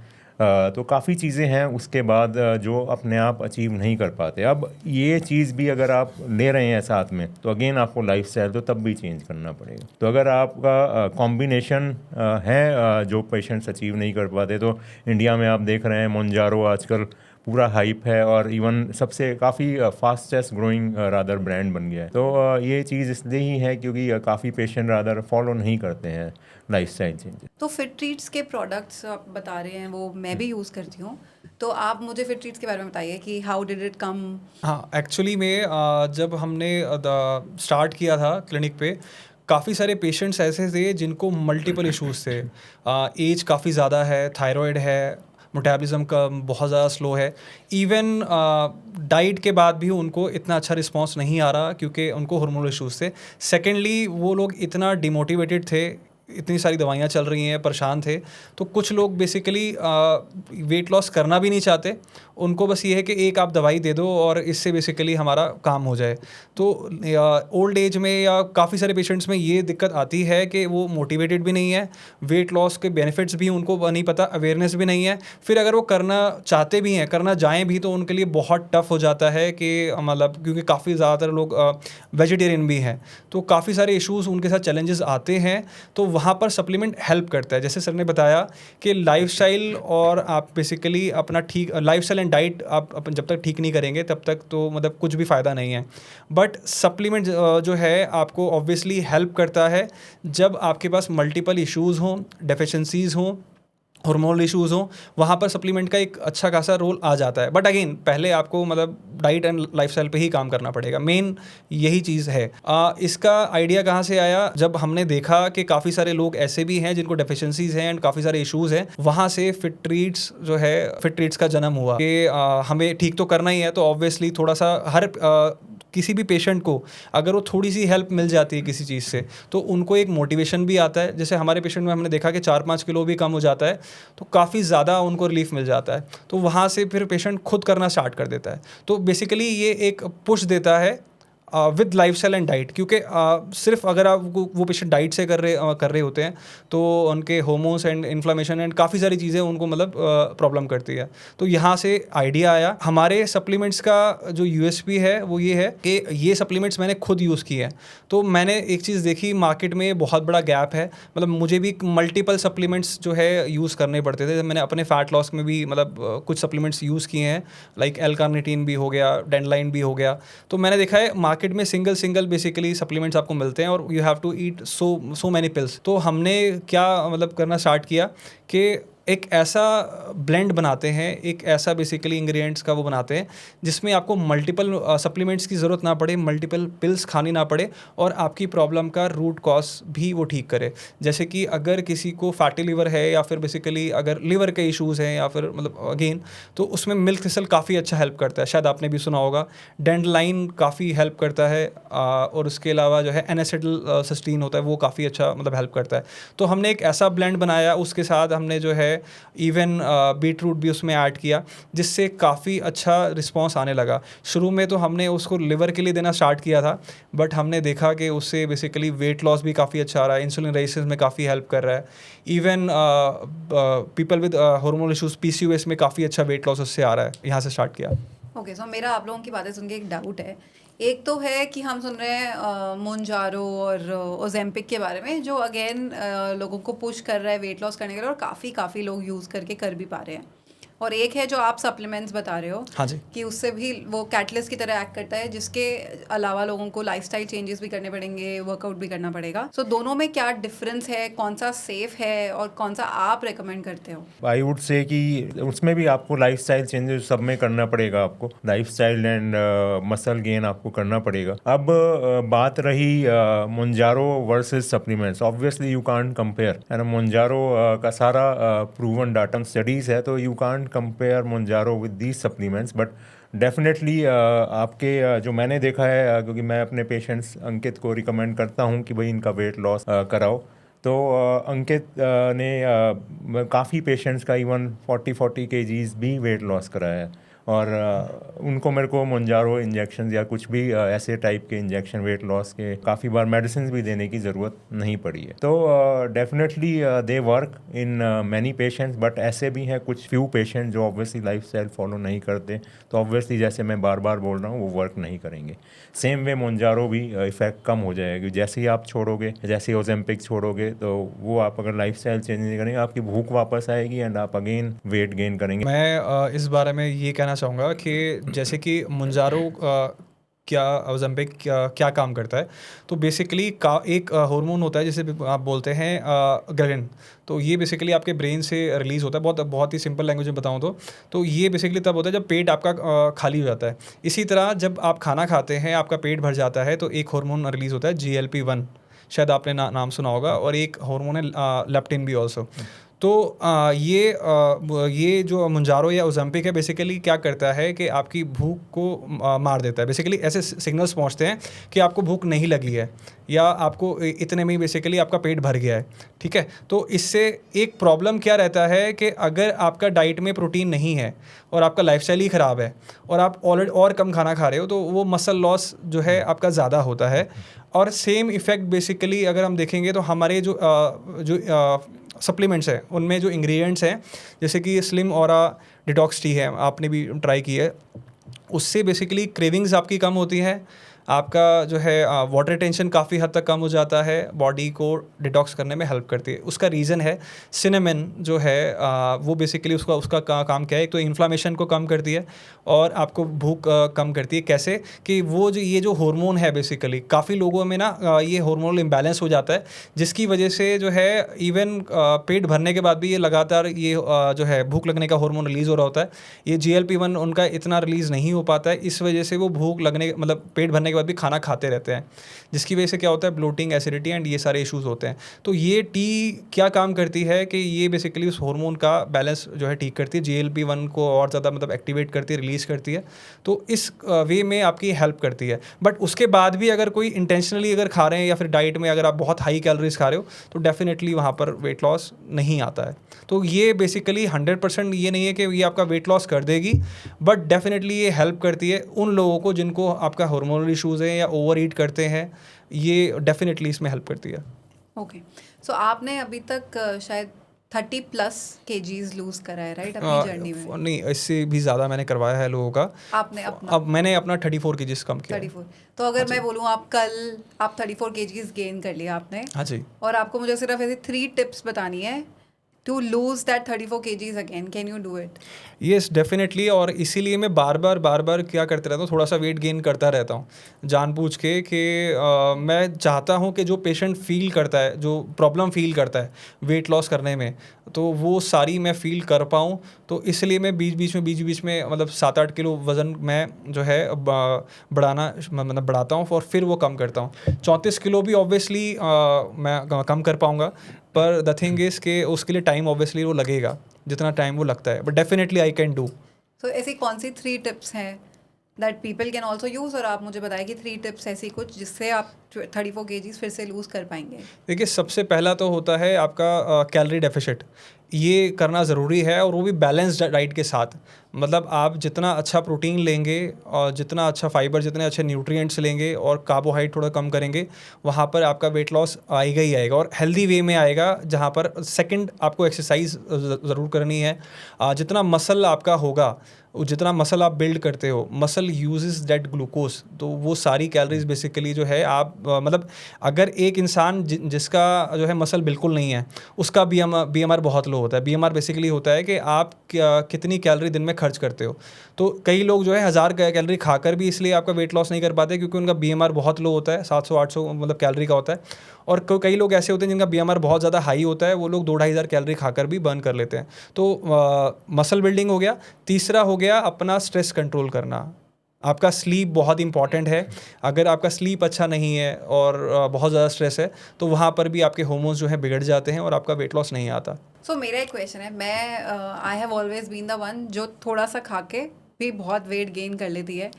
तो काफ़ी चीज़ें हैं उसके बाद जो अपने आप अचीव नहीं कर पाते। अब ये चीज़ भी अगर आप ले रहे हैं साथ में तो अगेन आपको लाइफस्टाइल तो तब भी चेंज करना पड़ेगा। तो अगर आपका कॉम्बिनेशन है जो पेशेंट्स अचीव नहीं कर पाते, तो इंडिया में आप देख रहे हैं मोंजारो आजकल पूरा हाइप है और इवन सबसे काफ़ी फास्टेस्ट ग्रोइंग रादर ब्रांड बन गया है। तो ये चीज़ इसलिए ही है क्योंकि काफ़ी पेशेंट रादर फॉलो नहीं करते हैं लाइफस्टाइल चेंजेस। तो फिट ट्रीट्स के प्रोडक्ट्स आप बता रहे हैं, वो मैं भी यूज़ करती हूँ, तो आप मुझे फिट ट्रीट्स के बारे में बताइए कि हाउ डिड इट कम? हाँ, एक्चुअली में जब हमने स्टार्ट किया था क्लिनिक पे, काफ़ी सारे पेशेंट्स ऐसे थे जिनको मल्टीपल इश्यूज़ थे। एज काफ़ी ज़्यादा है, थायराइड है, मेटाबॉलिज्म का बहुत ज़्यादा स्लो है। इवन डाइट के बाद भी उनको इतना अच्छा रिस्पांस नहीं आ रहा क्योंकि उनको हार्मोनल इश्यूज़ थे। सेकेंडली, वो लोग इतना डिमोटिवेटेड थे, इतनी सारी दवाइयाँ चल रही हैं, परेशान थे। तो कुछ लोग बेसिकली वेट लॉस करना भी नहीं चाहते, उनको बस ये है कि एक आप दवाई दे दो और इससे बेसिकली हमारा काम हो जाए। तो ओल्ड एज में या काफ़ी सारे पेशेंट्स में ये दिक्कत आती है कि वो मोटिवेटेड भी नहीं है, वेट लॉस के बेनिफिट्स भी उनको नहीं पता, अवेयरनेस भी नहीं है। फिर अगर वो करना चाहते भी हैं, करना जाएँ भी, तो उनके लिए बहुत टफ हो जाता है कि मतलब क्योंकि काफ़ी ज़्यादातर लोग वेजिटेरियन भी हैं, तो काफ़ी सारे इश्यूज़ उनके साथ चैलेंजेस आते हैं। तो वहाँ पर सप्लीमेंट हेल्प करता है। जैसे सर ने बताया कि लाइफस्टाइल और आप बेसिकली अपना ठीक लाइफस्टाइल एंड डाइट आप जब तक ठीक नहीं करेंगे तब तक तो मतलब कुछ भी फ़ायदा नहीं है। बट सप्लीमेंट जो है आपको ऑब्वियसली हेल्प करता है जब आपके पास मल्टीपल इश्यूज़ हों, डेफिशिएंसीज़ हों, हार्मोनल इश्यूज़ हों, वहाँ पर सप्लीमेंट का एक अच्छा खासा रोल आ जाता है। बट अगेन पहले आपको मतलब डाइट एंड लाइफस्टाइल पे ही काम करना पड़ेगा, मेन यही चीज़ है। इसका आइडिया कहाँ से आया? जब हमने देखा कि काफ़ी सारे लोग ऐसे भी हैं जिनको डेफिशिएंसीज़ हैं एंड काफ़ी सारे इश्यूज़ हैं, वहाँ से फिट ट्रीट्स जो है, फिट ट्रीट्स का जन्म हुआ कि हमें ठीक तो करना ही है, तो ऑब्वियसली थोड़ा सा हर किसी भी पेशेंट को अगर वो थोड़ी सी हेल्प मिल जाती है किसी चीज़ से, तो उनको एक मोटिवेशन भी आता है। जैसे हमारे पेशेंट में हमने देखा कि 4-5 किलो भी कम हो जाता है, तो काफ़ी ज़्यादा उनको रिलीफ मिल जाता है। तो वहाँ से फिर पेशेंट खुद करना स्टार्ट कर देता है। तो बेसिकली ये एक पुश देता है विद लाइफस्टाइल एंड डाइट, क्योंकि सिर्फ अगर आप वो पेशेंट डाइट से कर रहे होते हैं तो उनके हार्मोन्स एंड इन्फ्लेमेशन एंड काफ़ी सारी चीज़ें उनको मतलब प्रॉब्लम करती है। तो यहाँ से आइडिया आया। हमारे सप्लीमेंट्स का जो यूएसपी है वो ये है कि ये सप्लीमेंट्स मैंने खुद यूज़ किए हैं। तो मैंने एक चीज़ देखी, मार्केट में बहुत बड़ा गैप है। मतलब मुझे भी मल्टीपल सप्लीमेंट्स जो है यूज़ करने पड़ते थे। मैंने अपने फैट लॉस में भी मतलब कुछ सप्लीमेंट्स यूज़ किए हैं, लाइक एल-कार्निटीन भी हो गया, डेंडलाइन भी हो गया। तो मैंने देखा है मार्केट में सिंगल बेसिकली सप्लीमेंट्स आपको मिलते हैं और you have to eat so many pills. तो हमने क्या मतलब करना स्टार्ट किया कि एक ऐसा ब्लेंड बनाते हैं, एक ऐसा बेसिकली इंग्रेडिएंट्स का वो बनाते हैं जिसमें आपको मल्टीपल सप्लीमेंट्स की ज़रूरत ना पड़े, मल्टीपल पिल्स खानी ना पड़े और आपकी प्रॉब्लम का रूट कॉज भी वो ठीक करे। जैसे कि अगर किसी को फैटी लिवर है या फिर बेसिकली अगर लिवर के इश्यूज़ हैं या फिर मतलब अगेन, तो उसमें मिल्क थिसल काफ़ी अच्छा हेल्प करता है, शायद आपने भी सुना होगा। डेंडलाइन काफ़ी हेल्प करता है और उसके अलावा जो है एन-एसिटिलसिस्टीन होता है, वो काफ़ी अच्छा मतलब हेल्प करता है। तो हमने एक ऐसा ब्लेंड बनाया, उसके साथ हमने जो है इवन बीट रूट भी उसमें ऐड किया, जिससे काफ़ी अच्छा रिस्पांस आने लगा। शुरू में तो हमने उसको लिवर के लिए देना स्टार्ट किया था, बट हमने देखा कि उससे बेसिकली वेट लॉस भी काफ़ी अच्छा आ रहा है, इंसुलिन रेजिस्टेंस में काफ़ी हेल्प कर रहा है। Even people with hormonal issues, PCOS में काफ़ी अच्छा वेट लॉस उससे आ रहा है। यहाँ से स्टार्ट किया। ओके, सो मेरा आप लोगों की बातें सुन के एक डाउट है। एक तो है कि हम सुन रहे हैं मोंजारो और ओजेम्पिक के बारे में, जो अगेन लोगों को पुश कर रहा है वेट लॉस करने के लिए और काफ़ी लोग यूज़ करके कर भी पा रहे हैं। और एक है जो आप सप्लीमेंट्स बता रहे हो हाँ जी। कि उससे भी वो कैटलिस्ट की तरह एक्ट करता है, जिसके अलावा लोगों को लाइफस्टाइल चेंजेस भी करने पड़ेंगे, वर्कआउट भी करना पड़ेगा। सो दोनों में क्या डिफरेंस है, कौन सा सेफ है और कौन सा आप रेकमेंड करते हो? आई वुड से कि उसमें भी आपको लाइफस्टाइल चेंजेस सब में करना पड़ेगा, आपको लाइफस्टाइल एंड मसल गेन आपको करना पड़ेगा। अब बात रही Mounjaro versus supplements, obviously you can't compare, and Mounjaro का सारा प्रूवन डाटा स्टडीज़ है, तो you can't compare Mounjaro with these supplements. But definitely आपके जो मैंने देखा है, क्योंकि मैं अपने पेशेंट्स अंकित को रिकमेंड करता हूँ कि भाई इनका वेट लॉस कराओ, तो अंकित ने काफ़ी पेशेंट्स का इवन 40 kgs भी वेट लॉस कराया है, और उनको मेरे को मोंजारो इंजेक्शन या कुछ भी ऐसे टाइप के इंजेक्शन वेट लॉस के काफ़ी बार मेडिसिन भी देने की ज़रूरत नहीं पड़ी है। तो definitely they work in many patients, but ऐसे भी हैं कुछ फ्यू पेशेंट जो ऑब्वियसली लाइफस्टाइल फॉलो नहीं करते, तो ऑब्वियसली जैसे मैं बार बार बोल रहा हूँ वो वर्क नहीं करेंगे। सेम वे मोंजारो भी इफेक्ट कम हो जाएगा, जैसे ही आप छोड़ोगे, जैसे ही ओजेम्पिक छोड़ोगे, तो वो आप अगर लाइफस्टाइल चेंज नहीं करेंगे, आपकी भूख वापस आएगी एंड आप अगेन वेट गेन करेंगे। मैं इस बारे में ये कहना चाहूँगा कि जैसे कि मोंजारो क्या ओज़ेम्पिक क्या काम करता है, तो बेसिकली एक हार्मोन होता है जिसे आप बोलते हैं ग्रेलिन। तो ये बेसिकली आपके ब्रेन से रिलीज़ होता है, बहुत ही सिंपल लैंग्वेज में बताऊँ तो ये बेसिकली तब होता है जब पेट आपका खाली हो जाता है। इसी तरह जब आप खाना खाते हैं, आपका पेट भर जाता है, तो एक हार्मोन रिलीज़ होता है GLP-1, शायद आपने नाम सुना होगा, और एक हार्मोन है लेप्टिन भी ऑल्सो। तो ये जो मोंजारो या ओज़ेम्पिक है, बेसिकली क्या करता है कि आपकी भूख को मार देता है। बेसिकली ऐसे सिग्नल्स पहुंचते हैं कि आपको भूख नहीं लगी है, या आपको इतने में ही बेसिकली आपका पेट भर गया है, ठीक है। तो इससे एक प्रॉब्लम क्या रहता है कि अगर आपका डाइट में प्रोटीन नहीं है और आपका लाइफस्टाइल ही ख़राब है और आप ऑलरेडी और कम खाना खा रहे हो, तो वो मसल लॉस जो है आपका ज़्यादा होता है। और सेम इफ़ेक्ट बेसिकली अगर हम देखेंगे तो हमारे जो सप्लीमेंट्स हैं उनमें जो इंग्रेडिएंट्स हैं, जैसे कि स्लिम ऑरा डिटॉक्स टी है, आपने भी ट्राई की है, उससे बेसिकली क्रेविंग्स आपकी कम होती है, आपका जो है वाटर टेंशन काफ़ी हद तक कम हो जाता है, बॉडी को डिटॉक्स करने में हेल्प करती है। उसका रीज़न है सिनेमन जो है वो बेसिकली उसका काम क्या है, एक तो इन्फ्लामेशन को कम करती है और आपको भूख कम करती है। कैसे कि वो जो ये जो हार्मोन है, बेसिकली काफ़ी लोगों में ना ये हार्मोनल इम्बैलेंस हो जाता है, जिसकी वजह से जो है इवन पेट भरने के बाद भी ये लगातार ये जो है भूख लगने का हार्मोन रिलीज़ हो रहा होता है। ये GLP-1 उनका इतना रिलीज़ नहीं हो पाता है, इस वजह से वो भूख लगने मतलब पेट भरने के बाद भी खाना खाते रहते हैं, जिसकी वजह से क्या होता है, ब्लोटिंग, एसिडिटी एंड ये सारे इश्यूज होते हैं। तो ये टी क्या काम करती है कि ये बेसिकली उस हार्मोन का बैलेंस जो है ठीक करती है, GLP-1 को और ज़्यादा मतलब एक्टिवेट करती है, रिलीज़ करती है, तो इस वे में आपकी हेल्प करती है। बट उसके बाद भी अगर कोई इंटेंशनली अगर खा रहे हैं या फिर डाइट में अगर आप बहुत हाई कैलोरीज खा रहे हो, तो डेफिनेटली वहाँ पर वेट लॉस नहीं आता है। तो ये बेसिकली 100% ये नहीं है कि ये आपका वेट लॉस कर देगी, बट डेफिनेटली ये हेल्प करती है उन लोगों को जिनको आपका हार्मोनल इश्यूज़ है या ओवर ईट करते हैं, ये डेफिनेटली इसमें हेल्प करती है। ओके, सो आपने अभी तक शायद 30+ kgs लूज करा है, राइट, अपनी जर्नी में? नहीं, इससे भी ज़्यादा मैंने करवाया है लोगों का। आपने अपना? अब मैंने अपना 34 kgs कम किया। 34। तो अगर मैं बोलूँ आप 34 kgs गेन कर लिया आपने, हाँ जी, और आपको मुझे सिर्फ ऐसे 3 टिप्स बतानी है to lose that 34 kgs again, can you do it? Yes definitely. और इसीलिए मैं बार बार क्या करते रहता हूँ, थोड़ा सा वेट गेन करता रहता हूँ जानबूझ के कि मैं चाहता हूँ कि जो पेशेंट फील करता है, जो प्रॉब्लम फील करता है वेट लॉस करने में, तो वो सारी मैं फील कर पाऊँ। तो इसलिए मैं बीच बीच में मतलब 7-8 किलो वज़न मैं जो है बढ़ाता हूँ और फिर वो कम करता हूँ। 34 किलो भी ऑब्वियसली मैं कम कर पाऊँगा, पर द थिंग इज़ कि उसके लिए टाइम ऑब्वियसली वो लगेगा जितना टाइम वो लगता है, but definitely I can do. So ऐसी कौन सी 3 टिप्स हैं that people can also use, और आप मुझे बताएं कि 3 टिप्स ऐसी कुछ जिससे आप 34 kgs फिर से लूज़ कर पाएंगे? देखिए, सबसे पहला तो होता है आपका कैलोरी डेफिसिट, ये करना ज़रूरी है, और वो भी बैलेंस्ड डाइट के साथ। मतलब आप जितना अच्छा प्रोटीन लेंगे और जितना अच्छा फाइबर, जितने अच्छे न्यूट्रिएंट्स लेंगे और कार्बोहाइड्रेट थोड़ा कम करेंगे, वहाँ पर आपका वेट लॉस आएगा ही आएगा, और हेल्दी वे में आएगा। जहाँ पर सेकंड आपको एक्सरसाइज ज़रूर करनी है। जितना मसल आपका होगा, जितना मसल आप बिल्ड करते हो, मसल यूजेस दैट ग्लूकोज, तो वो सारी कैलोरीज बेसिकली जो है आप मतलब अगर एक इंसान जिसका जो है मसल बिल्कुल नहीं है, उसका BMR बहुत लो होता है। BMR बेसिकली होता है कि आप कितनी कैलोरी दिन में खर्च करते हो। तो कई लोग जो है 1000 कैलोरी खाकर भी इसलिए आपका वेट लॉस नहीं कर पाते क्योंकि उनका BMR बहुत लो होता है, 700-800 मतलब कैलोरी का होता है। और कई लोग ऐसे होते हैं जिनका BMR बहुत ज़्यादा हाई होता है, वो लोग 2-2500 कैलोरी खाकर भी बर्न कर लेते हैं। तो मसल बिल्डिंग हो गया। तीसरा हो गया अपना स्ट्रेस कंट्रोल करना। आपका स्लीप बहुत इंपॉर्टेंट है। अगर आपका स्लीप अच्छा नहीं है और बहुत ज़्यादा स्ट्रेस है, तो वहाँ पर भी आपके हार्मोन्स जो है बिगड़ जाते हैं और आपका वेट लॉस नहीं आता। सो मेरा एक क्वेश्चन है, मैं I have always been the one जो थोड़ा सा खा के भी बहुत वेट गेन कर लेती है,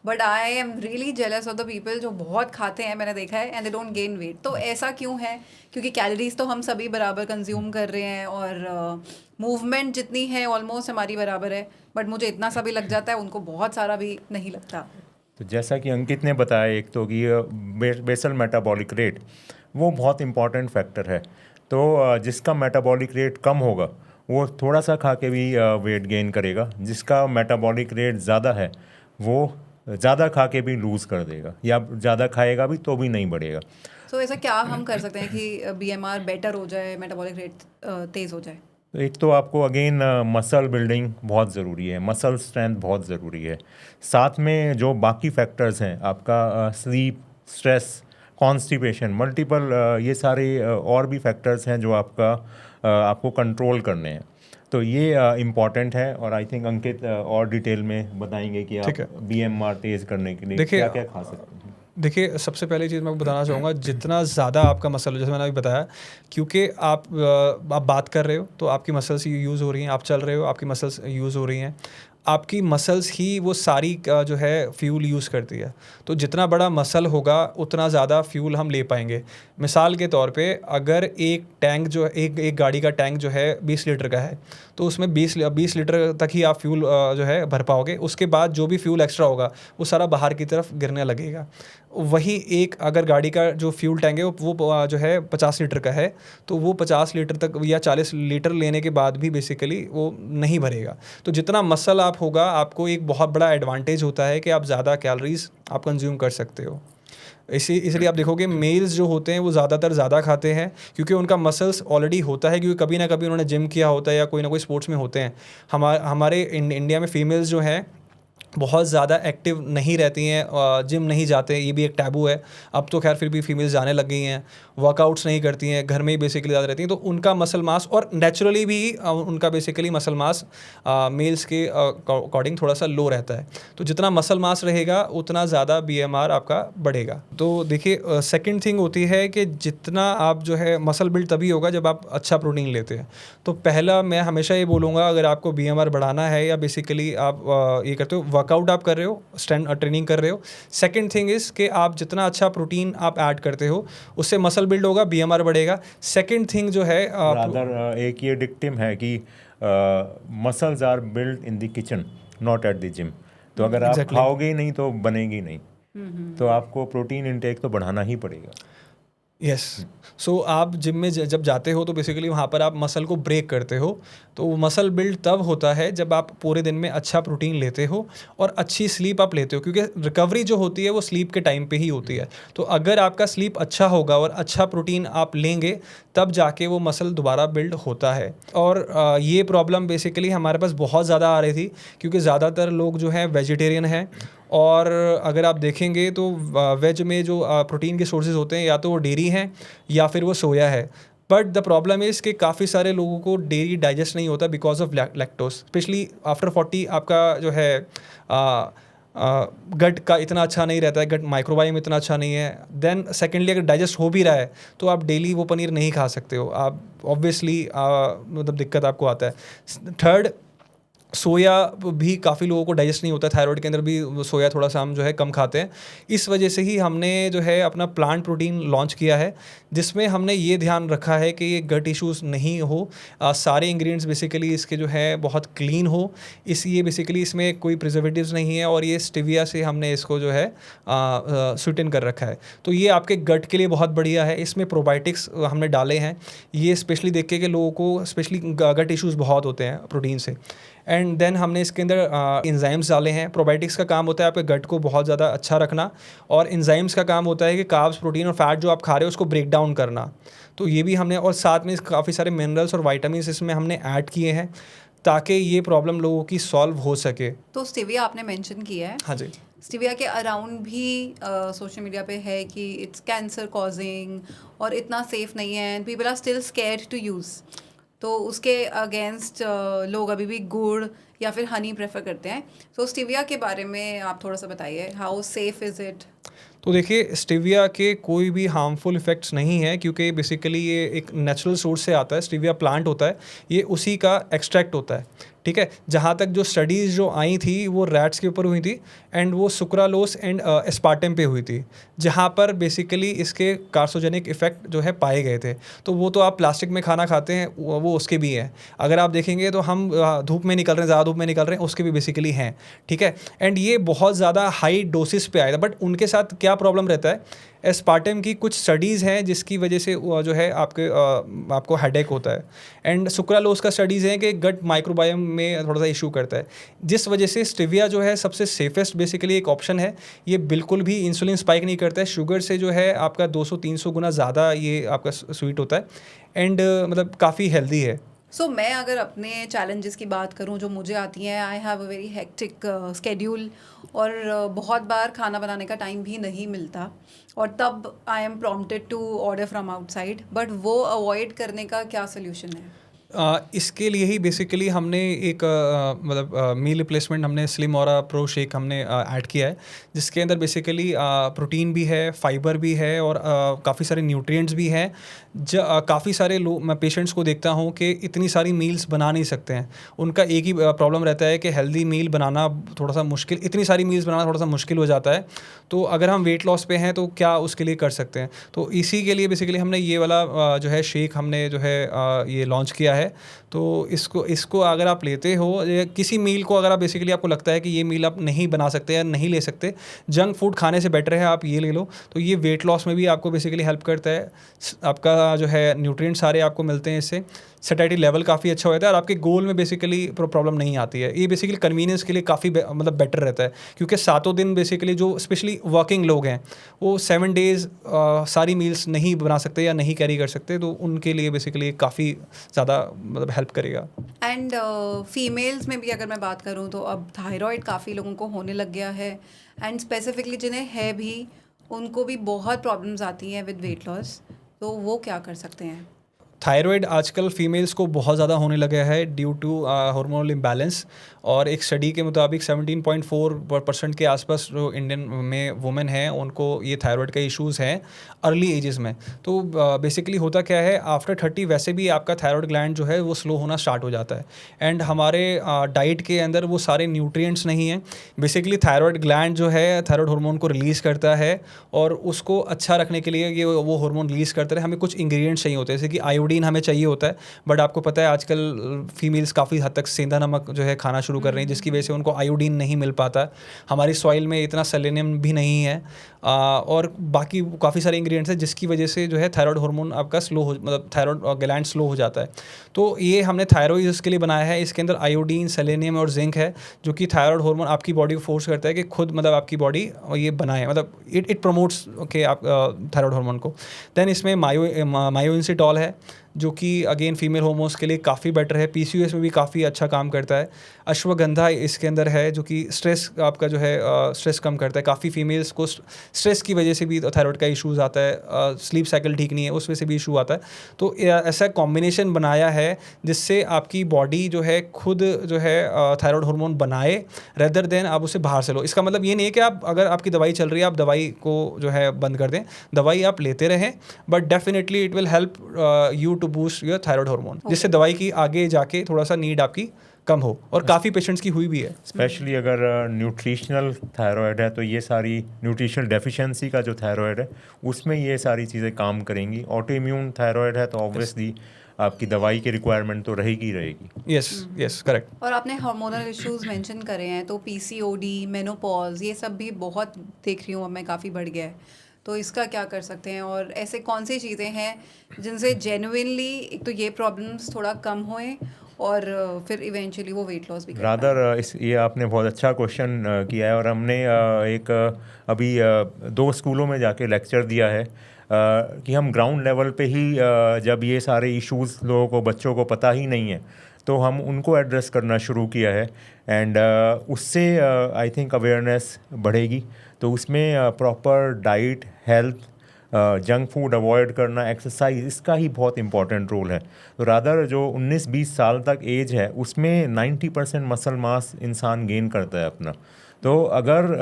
but I am really jealous of the people जो बहुत खाते हैं, मैंने देखा है, and they don't gain weight. तो ऐसा क्यों है? क्योंकि कैलोरीज तो हम सभी बराबर कंज्यूम कर रहे हैं और मूवमेंट जितनी है ऑलमोस्ट हमारी बराबर है, बट मुझे इतना सा भी लग जाता है, उनको बहुत सारा भी नहीं लगता। तो जैसा कि अंकित ने बताया, एक तो कि बेसल मेटाबॉलिक रेट वो बहुत इम्पॉर्टेंट फैक्टर है। तो जिसका मेटाबॉलिक रेट कम होगा वो थोड़ा सा खा के भी वेट गेन करेगा, जिसका मेटाबॉलिक रेट ज़्यादा है वो ज़्यादा खा के भी लूज़ कर देगा, या ज़्यादा खाएगा भी तो भी नहीं बढ़ेगा। सो ऐसा क्या हम कर सकते हैं कि BMR बेटर हो जाए, मेटाबॉलिक रेट तेज़ हो जाए? तो एक तो आपको अगेन मसल बिल्डिंग बहुत ज़रूरी है, मसल स्ट्रेंथ बहुत ज़रूरी है। साथ में जो बाकी फैक्टर्स हैं, आपका स्लीप, स्ट्रेस, कॉन्स्टिपेशन, मल्टीपल ये सारे और भी फैक्टर्स हैं जो आपको कंट्रोल करने हैं। तो ये इम्पॉर्टेंट है, और आई थिंक अंकित और डिटेल में बताएंगे कि आप BMR तेज़ करने के लिए क्या क्या खा सकते हैं। देखिए, सबसे पहली चीज़ मैं बताना चाहूँगा, जितना ज़्यादा आपका मसल, जैसे मैंने अभी बताया, क्योंकि आप बात कर रहे हो तो आपकी मसल्स यूज़ हो रही हैं, आप चल रहे हो आपकी मसल्स यूज़ हो रही हैं, आपकी मसल्स ही वो सारी जो है फ्यूल यूज़ करती है। तो जितना बड़ा मसल होगा उतना ज़्यादा फ्यूल हम ले पाएंगे। मिसाल के तौर पे अगर एक टैंक जो एक गाड़ी का टैंक जो है 20 लीटर का है, तो उसमें 20 लीटर तक ही आप फ्यूल जो है भर पाओगे। उसके बाद जो भी फ्यूल एक्स्ट्रा होगा वो सारा बाहर की तरफ गिरने लगेगा। वही एक अगर गाड़ी का जो फ्यूल टैंक है वो जो है 50 लीटर का है, तो वो 50 लीटर तक या 40 लीटर लेने के बाद भी बेसिकली वो नहीं भरेगा। तो जितना मसल आप होगा, आपको एक बहुत बड़ा एडवांटेज होता है कि आप ज़्यादा कैलोरीज आप कंज्यूम कर सकते हो। इसलिए आप देखोगे मेल्स जो होते हैं वो ज़्यादातर ज़्यादा खाते हैं क्योंकि उनका मसल्स ऑलरेडी होता है, क्योंकि कभी ना कभी उन्होंने जिम किया होता है या कोई ना कोई स्पोर्ट्स में होते हैं। हमारे इंडिया में फीमेल्स जो हैं बहुत ज़्यादा एक्टिव नहीं रहती हैं, जिम नहीं जाते, ये भी एक टैबू है। अब तो खैर फिर भी फीमेल्स जाने लग गई हैं, वर्कआउट्स नहीं करती हैं, घर में ही बेसिकली ज़्यादा रहती हैं, तो उनका मसल मास और नेचुरली भी उनका बेसिकली मसल मास मेल्स के अकॉर्डिंग थोड़ा सा लो रहता है। तो जितना मसल मास रहेगा उतना ज़्यादा BMR आपका बढ़ेगा। तो देखिए, सेकंड थिंग होती है कि जितना आप जो है मसल बिल्ड तभी होगा जब आप अच्छा प्रोटीन लेते हैं। तो पहला मैं हमेशा ये बोलूँगा, अगर आपको BMR बढ़ाना है या बेसिकली आप ये करते हो, वर्कआउट आप कर रहे हो, ट्रेनिंग कर रहे हो, सेकंड थिंग इज़ कि आप जितना अच्छा प्रोटीन आप ऐड करते हो उससे मसल बिल्ड होगा, BMR बढ़ेगा। सेकंड थिंग जो है एक ये डिक्टिम है कि muscles are build in the kitchen not at the gym. तो अगर आप खाओगे ही नहीं तो बनेगी नहीं, तो आपको प्रोटीन इंटेक तो बढ़ाना ही पड़ेगा। यस, सो आप जिम में जब जाते हो तो बेसिकली वहाँ पर आप मसल को ब्रेक करते हो। तो मसल बिल्ड तब होता है जब आप पूरे दिन में अच्छा प्रोटीन लेते हो और अच्छी स्लीप आप लेते हो, क्योंकि रिकवरी जो होती है वो स्लीप के टाइम पे ही होती है। तो अगर आपका स्लीप अच्छा होगा और अच्छा प्रोटीन आप लेंगे तब जाके वो मसल दोबारा बिल्ड होता है। और ये प्रॉब्लम बेसिकली हमारे पास बहुत ज़्यादा आ रही थी क्योंकि ज़्यादातर लोग जो हैं वेजिटेरियन हैं, और अगर आप देखेंगे तो वेज में जो प्रोटीन के सोर्सेज होते हैं या तो वो डेयरी हैं या फिर वो सोया है। बट द प्रॉब्लम इज़ कि काफ़ी सारे लोगों को डेयरी डाइजेस्ट नहीं होता because of lactose, specially after 40 आपका जो है गट का इतना अच्छा नहीं रहता है, गट माइक्रोबायोम इतना अच्छा नहीं है। देन सेकेंडली अगर डाइजेस्ट हो भी रहा है तो आप डेली वो पनीर नहीं खा सकते हो, आप ऑब्वियसली मतलब दिक्कत आपको आता है। थर्ड, सोया भी काफ़ी लोगों को डाइजेस्ट नहीं होता, थायराइड के अंदर भी सोया थोड़ा सा हम जो है कम खाते हैं। इस वजह से ही हमने जो है अपना प्लांट प्रोटीन लॉन्च किया है, जिसमें हमने ये ध्यान रखा है कि ये गट इश्यूज़ नहीं हो। सारे इंग्रेडिएंट्स बेसिकली इसके जो है बहुत क्लीन हो, ये बेसिकली इसमें कोई प्रिजर्वेटिव्स नहीं है, और ये स्टिविया से हमने इसको जो है स्वीटन कर रखा है। तो ये आपके गट के लिए बहुत बढ़िया है। इसमें प्रोबायोटिक्स हमने डाले हैं, ये स्पेशली देख के कि लोगों को स्पेशली गट इश्यूज़ बहुत होते हैं प्रोटीन से। एंड देन हमने इसके अंदर एंजाइम्स डाले हैं। प्रोबायोटिक्स का काम होता है आपके गट को बहुत ज़्यादा अच्छा रखना, और एंजाइम्स का काम होता है कि कार्ब्स, प्रोटीन और फैट जो आप खा रहे हो उसको ब्रेक डाउन करना। तो ये भी हमने, और साथ में काफ़ी सारे मिनरल्स और विटामिन्स इसमें हमने ऐड किए हैं ताकि ये प्रॉब्लम लोगों की सॉल्व हो सके। तो स्टीविया आपने मेंशन किया है, हाँ जी। स्टीविया के अराउंड भी सोशल मीडिया पे है कि इट्स कैंसर कॉजिंग और इतना सेफ नहीं है, and people are still scared to use. तो उसके अगेंस्ट लोग अभी भी गुड़ या फिर हनी प्रेफर करते हैं। तो स्टीविया के बारे में आप थोड़ा सा बताइए, हाउ सेफ इज़ इट? तो देखिए, स्टीविया के कोई भी हार्मफुल इफ़ेक्ट्स नहीं है, क्योंकि बेसिकली ये एक नेचुरल सोर्स से आता है। स्टीविया प्लांट होता है, ये उसी का एक्सट्रैक्ट होता है, ठीक है। जहाँ तक जो स्टडीज़ जो आई थी वो रैट्स के ऊपर हुई थी, एंड वो सुक्रालोस एंड एस्पार्टम पे हुई थी, जहाँ पर बेसिकली इसके कार्सिनोजेनिक इफ़ेक्ट जो है पाए गए थे। तो वो तो आप प्लास्टिक में खाना खाते हैं, वो उसके भी हैं। अगर आप देखेंगे तो हम धूप में निकल रहे हैं, ज़्यादा धूप में निकल रहे हैं, उसके भी बेसिकली हैं, ठीक है। एंड ये बहुत ज़्यादा हाई डोसेस पे आया था, बट उनके साथ क्या प्रॉब्लम रहता है, एस्पार्टम की कुछ स्टडीज़ हैं जिसकी वजह से जो है आपको हेडेक होता है, एंड सुक्रालोस का स्टडीज़ हैं कि गट माइक्रोबायोम में थोड़ा सा इशू करता है, जिस वजह से स्टीविया जो है सबसे सेफेस्ट बेसिकली एक ऑप्शन है। ये बिल्कुल भी इंसुलिन स्पाइक नहीं करता है, शुगर से जो है आपका 200-300 गुना ज़्यादा ये आपका स्वीट होता है, एंड मतलब काफ़ी हेल्दी है। सो मैं अगर अपने चैलेंजेस की बात करूं जो मुझे आती हैं, I have a very hectic schedule, और बहुत बार खाना बनाने का टाइम भी नहीं मिलता, और तब I am prompted to order from outside, but वो अवॉइड करने का क्या सोल्यूशन है? इसके लिए ही बेसिकली हमने एक मतलब मील रिप्लेसमेंट हमने स्लिम और प्रो शेक हमने ऐड किया है, जिसके अंदर बेसिकली प्रोटीन भी है, फाइबर भी है, और काफ़ी सारे न्यूट्रिएंट्स भी हैं। काफ़ी सारे लोग, मैं पेशेंट्स को देखता हूँ कि इतनी सारी मील्स बना नहीं सकते हैं। उनका एक ही प्रॉब्लम रहता है कि हेल्दी मील बनाना थोड़ा सा मुश्किल, इतनी सारी मील्स बनाना थोड़ा सा मुश्किल हो जाता है। तो अगर हम वेट लॉस पे हैं तो क्या उसके लिए कर सकते हैं, तो इसी के लिए बेसिकली हमने ये वाला जो है शेक हमने जो है ये लॉन्च किया है। तो इसको अगर आप लेते हो, किसी मील को अगर आप बेसिकली आपको लगता है कि ये मील आप नहीं बना सकते या नहीं ले सकते, जंक फूड खाने से बेटर है आप ये ले लो। तो ये वेट लॉस में भी आपको बेसिकली हेल्प करता है, आपका जो है न्यूट्रिएंट सारे आपको मिलते हैं इससे, सैटिस्फैक्टरी लेवल काफ़ी अच्छा होता है, और आपके गोल में बेसिकली प्रॉब्लम नहीं आती है। ये बेसिकली कन्वीनियंस के लिए काफ़ी मतलब बेटर रहता है, क्योंकि 7 दिन बेसिकली जो स्पेशली वर्किंग लोग हैं वो 7 डेज़ सारी मील्स नहीं बना सकते या नहीं कैरी कर सकते, तो उनके लिए बेसिकली काफ़ी ज़्यादा मतलब हेल्प करेगा। एंड फीमेल्स में भी अगर मैं बात करूं तो अब थायराइड काफ़ी लोगों को होने लग गया है, एंड स्पेसिफिकली जिन्हें है भी उनको भी बहुत प्रॉब्लम्स आती हैं विद वेट लॉस, तो वो क्या कर सकते हैं? थायराइड आजकल फीमेल्स को बहुत ज़्यादा होने लगा है ड्यू टू हार्मोनल इम्बैलेंस, और एक स्टडी के मुताबिक 17.4% के आसपास जो इंडियन में वुमेन हैं उनको ये थायराइड का इश्यूज़ हैं अर्ली एजेस में। तो बेसिकली होता क्या है, आफ्टर 30 वैसे भी आपका थायराइड ग्लैंड जो है वो स्लो होना स्टार्ट हो जाता है, एंड हमारे डाइट के अंदर वो सारे न्यूट्रिएंट्स नहीं हैं। बेसिकली थायराइड ग्लैंड जो है थायराइड हार्मोन को रिलीज़ करता है, और उसको अच्छा रखने के लिए ये वो हार्मोन रिलीज़ करते रहे, हमें कुछ इंग्रेडिएंट्स चाहिए होते हैं, जैसे कि आयोडीन हमें चाहिए होता है, बट आपको पता है आजकल फीमेल्स काफ़ी हद तक सेंधा नमक जो है खाना शुरू कर रही हैं, जिसकी वजह से उनको आयोडीन नहीं मिल पाता। हमारी सॉइल में इतना सेलेनियम भी नहीं है, और बाकी काफ़ी सारे इंग्रेडिएंट्स हैं जिसकी वजह से जो है थायराइड हार्मोन आपका स्लो हो, मतलब थायराइड ग्लैंड स्लो हो जाता है। तो ये हमने थायराइड इसके लिए बनाया है, इसके अंदर आयोडीन, सेलेनियम और जिंक है, जो कि थायराइड हार्मोन आपकी बॉडी को फोर्स करता है कि खुद मतलब आपकी बॉडी ये बनाए, मतलब इट प्रमोट्स ओके आप थायराइड हार्मोन को। देन इसमें मायोइंसिटॉल है, जो कि अगेन फीमेल हार्मोन्स के लिए काफ़ी बेटर है, पीसीओएस में भी काफ़ी अच्छा काम करता है। अश्वगंधा इसके अंदर है, जो कि स्ट्रेस आपका जो है स्ट्रेस कम करता है। काफ़ी फीमेल्स को स्ट्रेस की वजह से भी थायराइड का इशूज़ आता है, स्लीप साइकिल ठीक नहीं है उस वजह से भी इशू आता है। तो ऐसा कॉम्बिनेशन बनाया है जिससे आपकी बॉडी जो है खुद जो है थायराइड हार्मोन बनाए, रेदर देन आप उसे बाहर से लो। इसका मतलब ये नहीं है कि आप अगर आपकी दवाई चल रही है आप दवाई को जो है बंद कर दें, दवाई आप लेते रहें, but definitely it will help you to boost your thyroid hormone, जिससे दवाई की आगे जाके थोड़ा सा नीड आपकी कम हो, और काफ़ी पेशेंट्स की हुई भी है। स्पेशली अगर न्यूट्रिशनल थायराइड है तो ये सारी न्यूट्रिशनल डेफिशिएंसी का जो थायराइड है उसमें ये सारी चीज़ें काम करेंगी। ऑटो इम्यून थायराइड है तो ऑब्वियसली आपकी दवाई की रिक्वायरमेंट तो रहेगी रहेगी। Yes correct. और आपने हार्मोनल इश्यूज मेंशन करे हैं, तो पीसीओडी, मेनोपॉज, ये सब भी बहुत देख रही हूँ अब मैं, काफ़ी बढ़ गया है। तो इसका क्या कर सकते हैं, और ऐसे कौन सी चीज़ें हैं जिनसे जेन्युइनली एक तो ये प्रॉब्लम्स थोड़ा कम होएं और फिर इवेंचुअली वो वेट लॉस भी कर पाएं? रादर इस ये आपने बहुत अच्छा क्वेश्चन किया है, और हमने अभी 2 स्कूलों में जाके लेक्चर दिया है कि हम ग्राउंड लेवल पे ही जब ये सारे इश्यूज लोगों को, बच्चों को पता ही नहीं है, तो हम उनको एड्रेस करना शुरू किया है। एंड उससे आई थिंक अवेयरनेस बढ़ेगी। तो उसमें proper diet, health, junk food avoid करना, एक्सरसाइज, इसका ही बहुत इंपॉर्टेंट रोल है। तो रादर जो 19-20 साल तक एज है उसमें 90% मसल मास इंसान गेन करता है अपना। तो अगर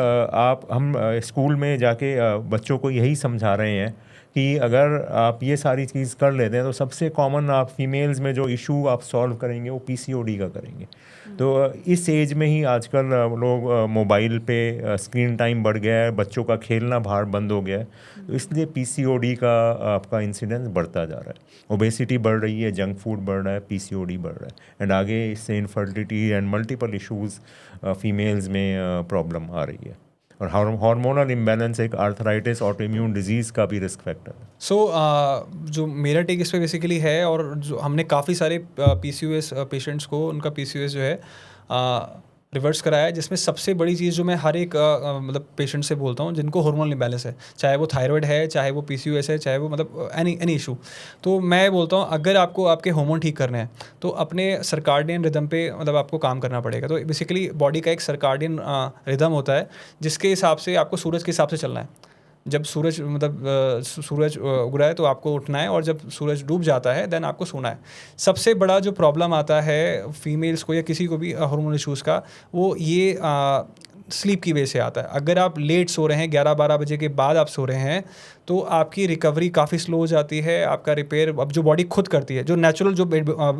हम स्कूल में जाके बच्चों को यही समझा रहे हैं कि अगर आप ये सारी चीज़ कर लेते हैं तो सबसे कॉमन आप फीमेल्स में जो इशू आप सॉल्व करेंगे वो पीसीओडी का करेंगे। तो इस एज में ही आजकल लोग मोबाइल पे स्क्रीन टाइम बढ़ गया है, बच्चों का खेलना बाहर बंद हो गया है, तो इसलिए पीसीओडी का आपका इंसिडेंस बढ़ता जा रहा है। ओबेसिटी बढ़ रही है, जंक फूड बढ़ रहा है, पीसीओडी बढ़ रहा है, एंड आगे इससे infertility and multiple issues females में प्रॉब्लम आ रही है। और हार्मोनल इम्बैलेंस एक आर्थराइटिस, ऑटो इम्यून डिजीज़ का भी रिस्क फैक्टर है। सो जो मेरा टेक इस पे बेसिकली है, और जो हमने काफ़ी सारे पीसीओएस पेशेंट्स को उनका पीसीओएस जो है रिवर्स कराया है, जिसमें सबसे बड़ी चीज़ जो मैं हर एक मतलब पेशेंट से बोलता हूँ जिनको हार्मोनल इम्बैलेंस है, चाहे वो थायराइड है, चाहे वो पीसीओएस है, चाहे वो मतलब एनी इशू, तो मैं बोलता हूँ अगर आपको आपके हार्मोन ठीक करने हैं तो अपने सर्काडियन रिदम पे मतलब आपको काम करना पड़ेगा। तो बेसिकली बॉडी का एक सर्काडियन रिदम होता है जिसके हिसाब से आपको सूरज के हिसाब से चलना है। जब सूरज मतलब सूरज उग रहा है तो आपको उठना है, और जब सूरज डूब जाता है देन आपको सोना है। सबसे बड़ा जो प्रॉब्लम आता है फीमेल्स को या किसी को भी हार्मोनल इश्यूज़ का, वो ये स्लीप की वजह से आता है। अगर आप लेट सो रहे हैं, 11-12 बजे के बाद आप सो रहे हैं, तो आपकी रिकवरी काफ़ी स्लो हो जाती है। आपका रिपेयर अब जो बॉडी खुद करती है, जो नेचुरल जो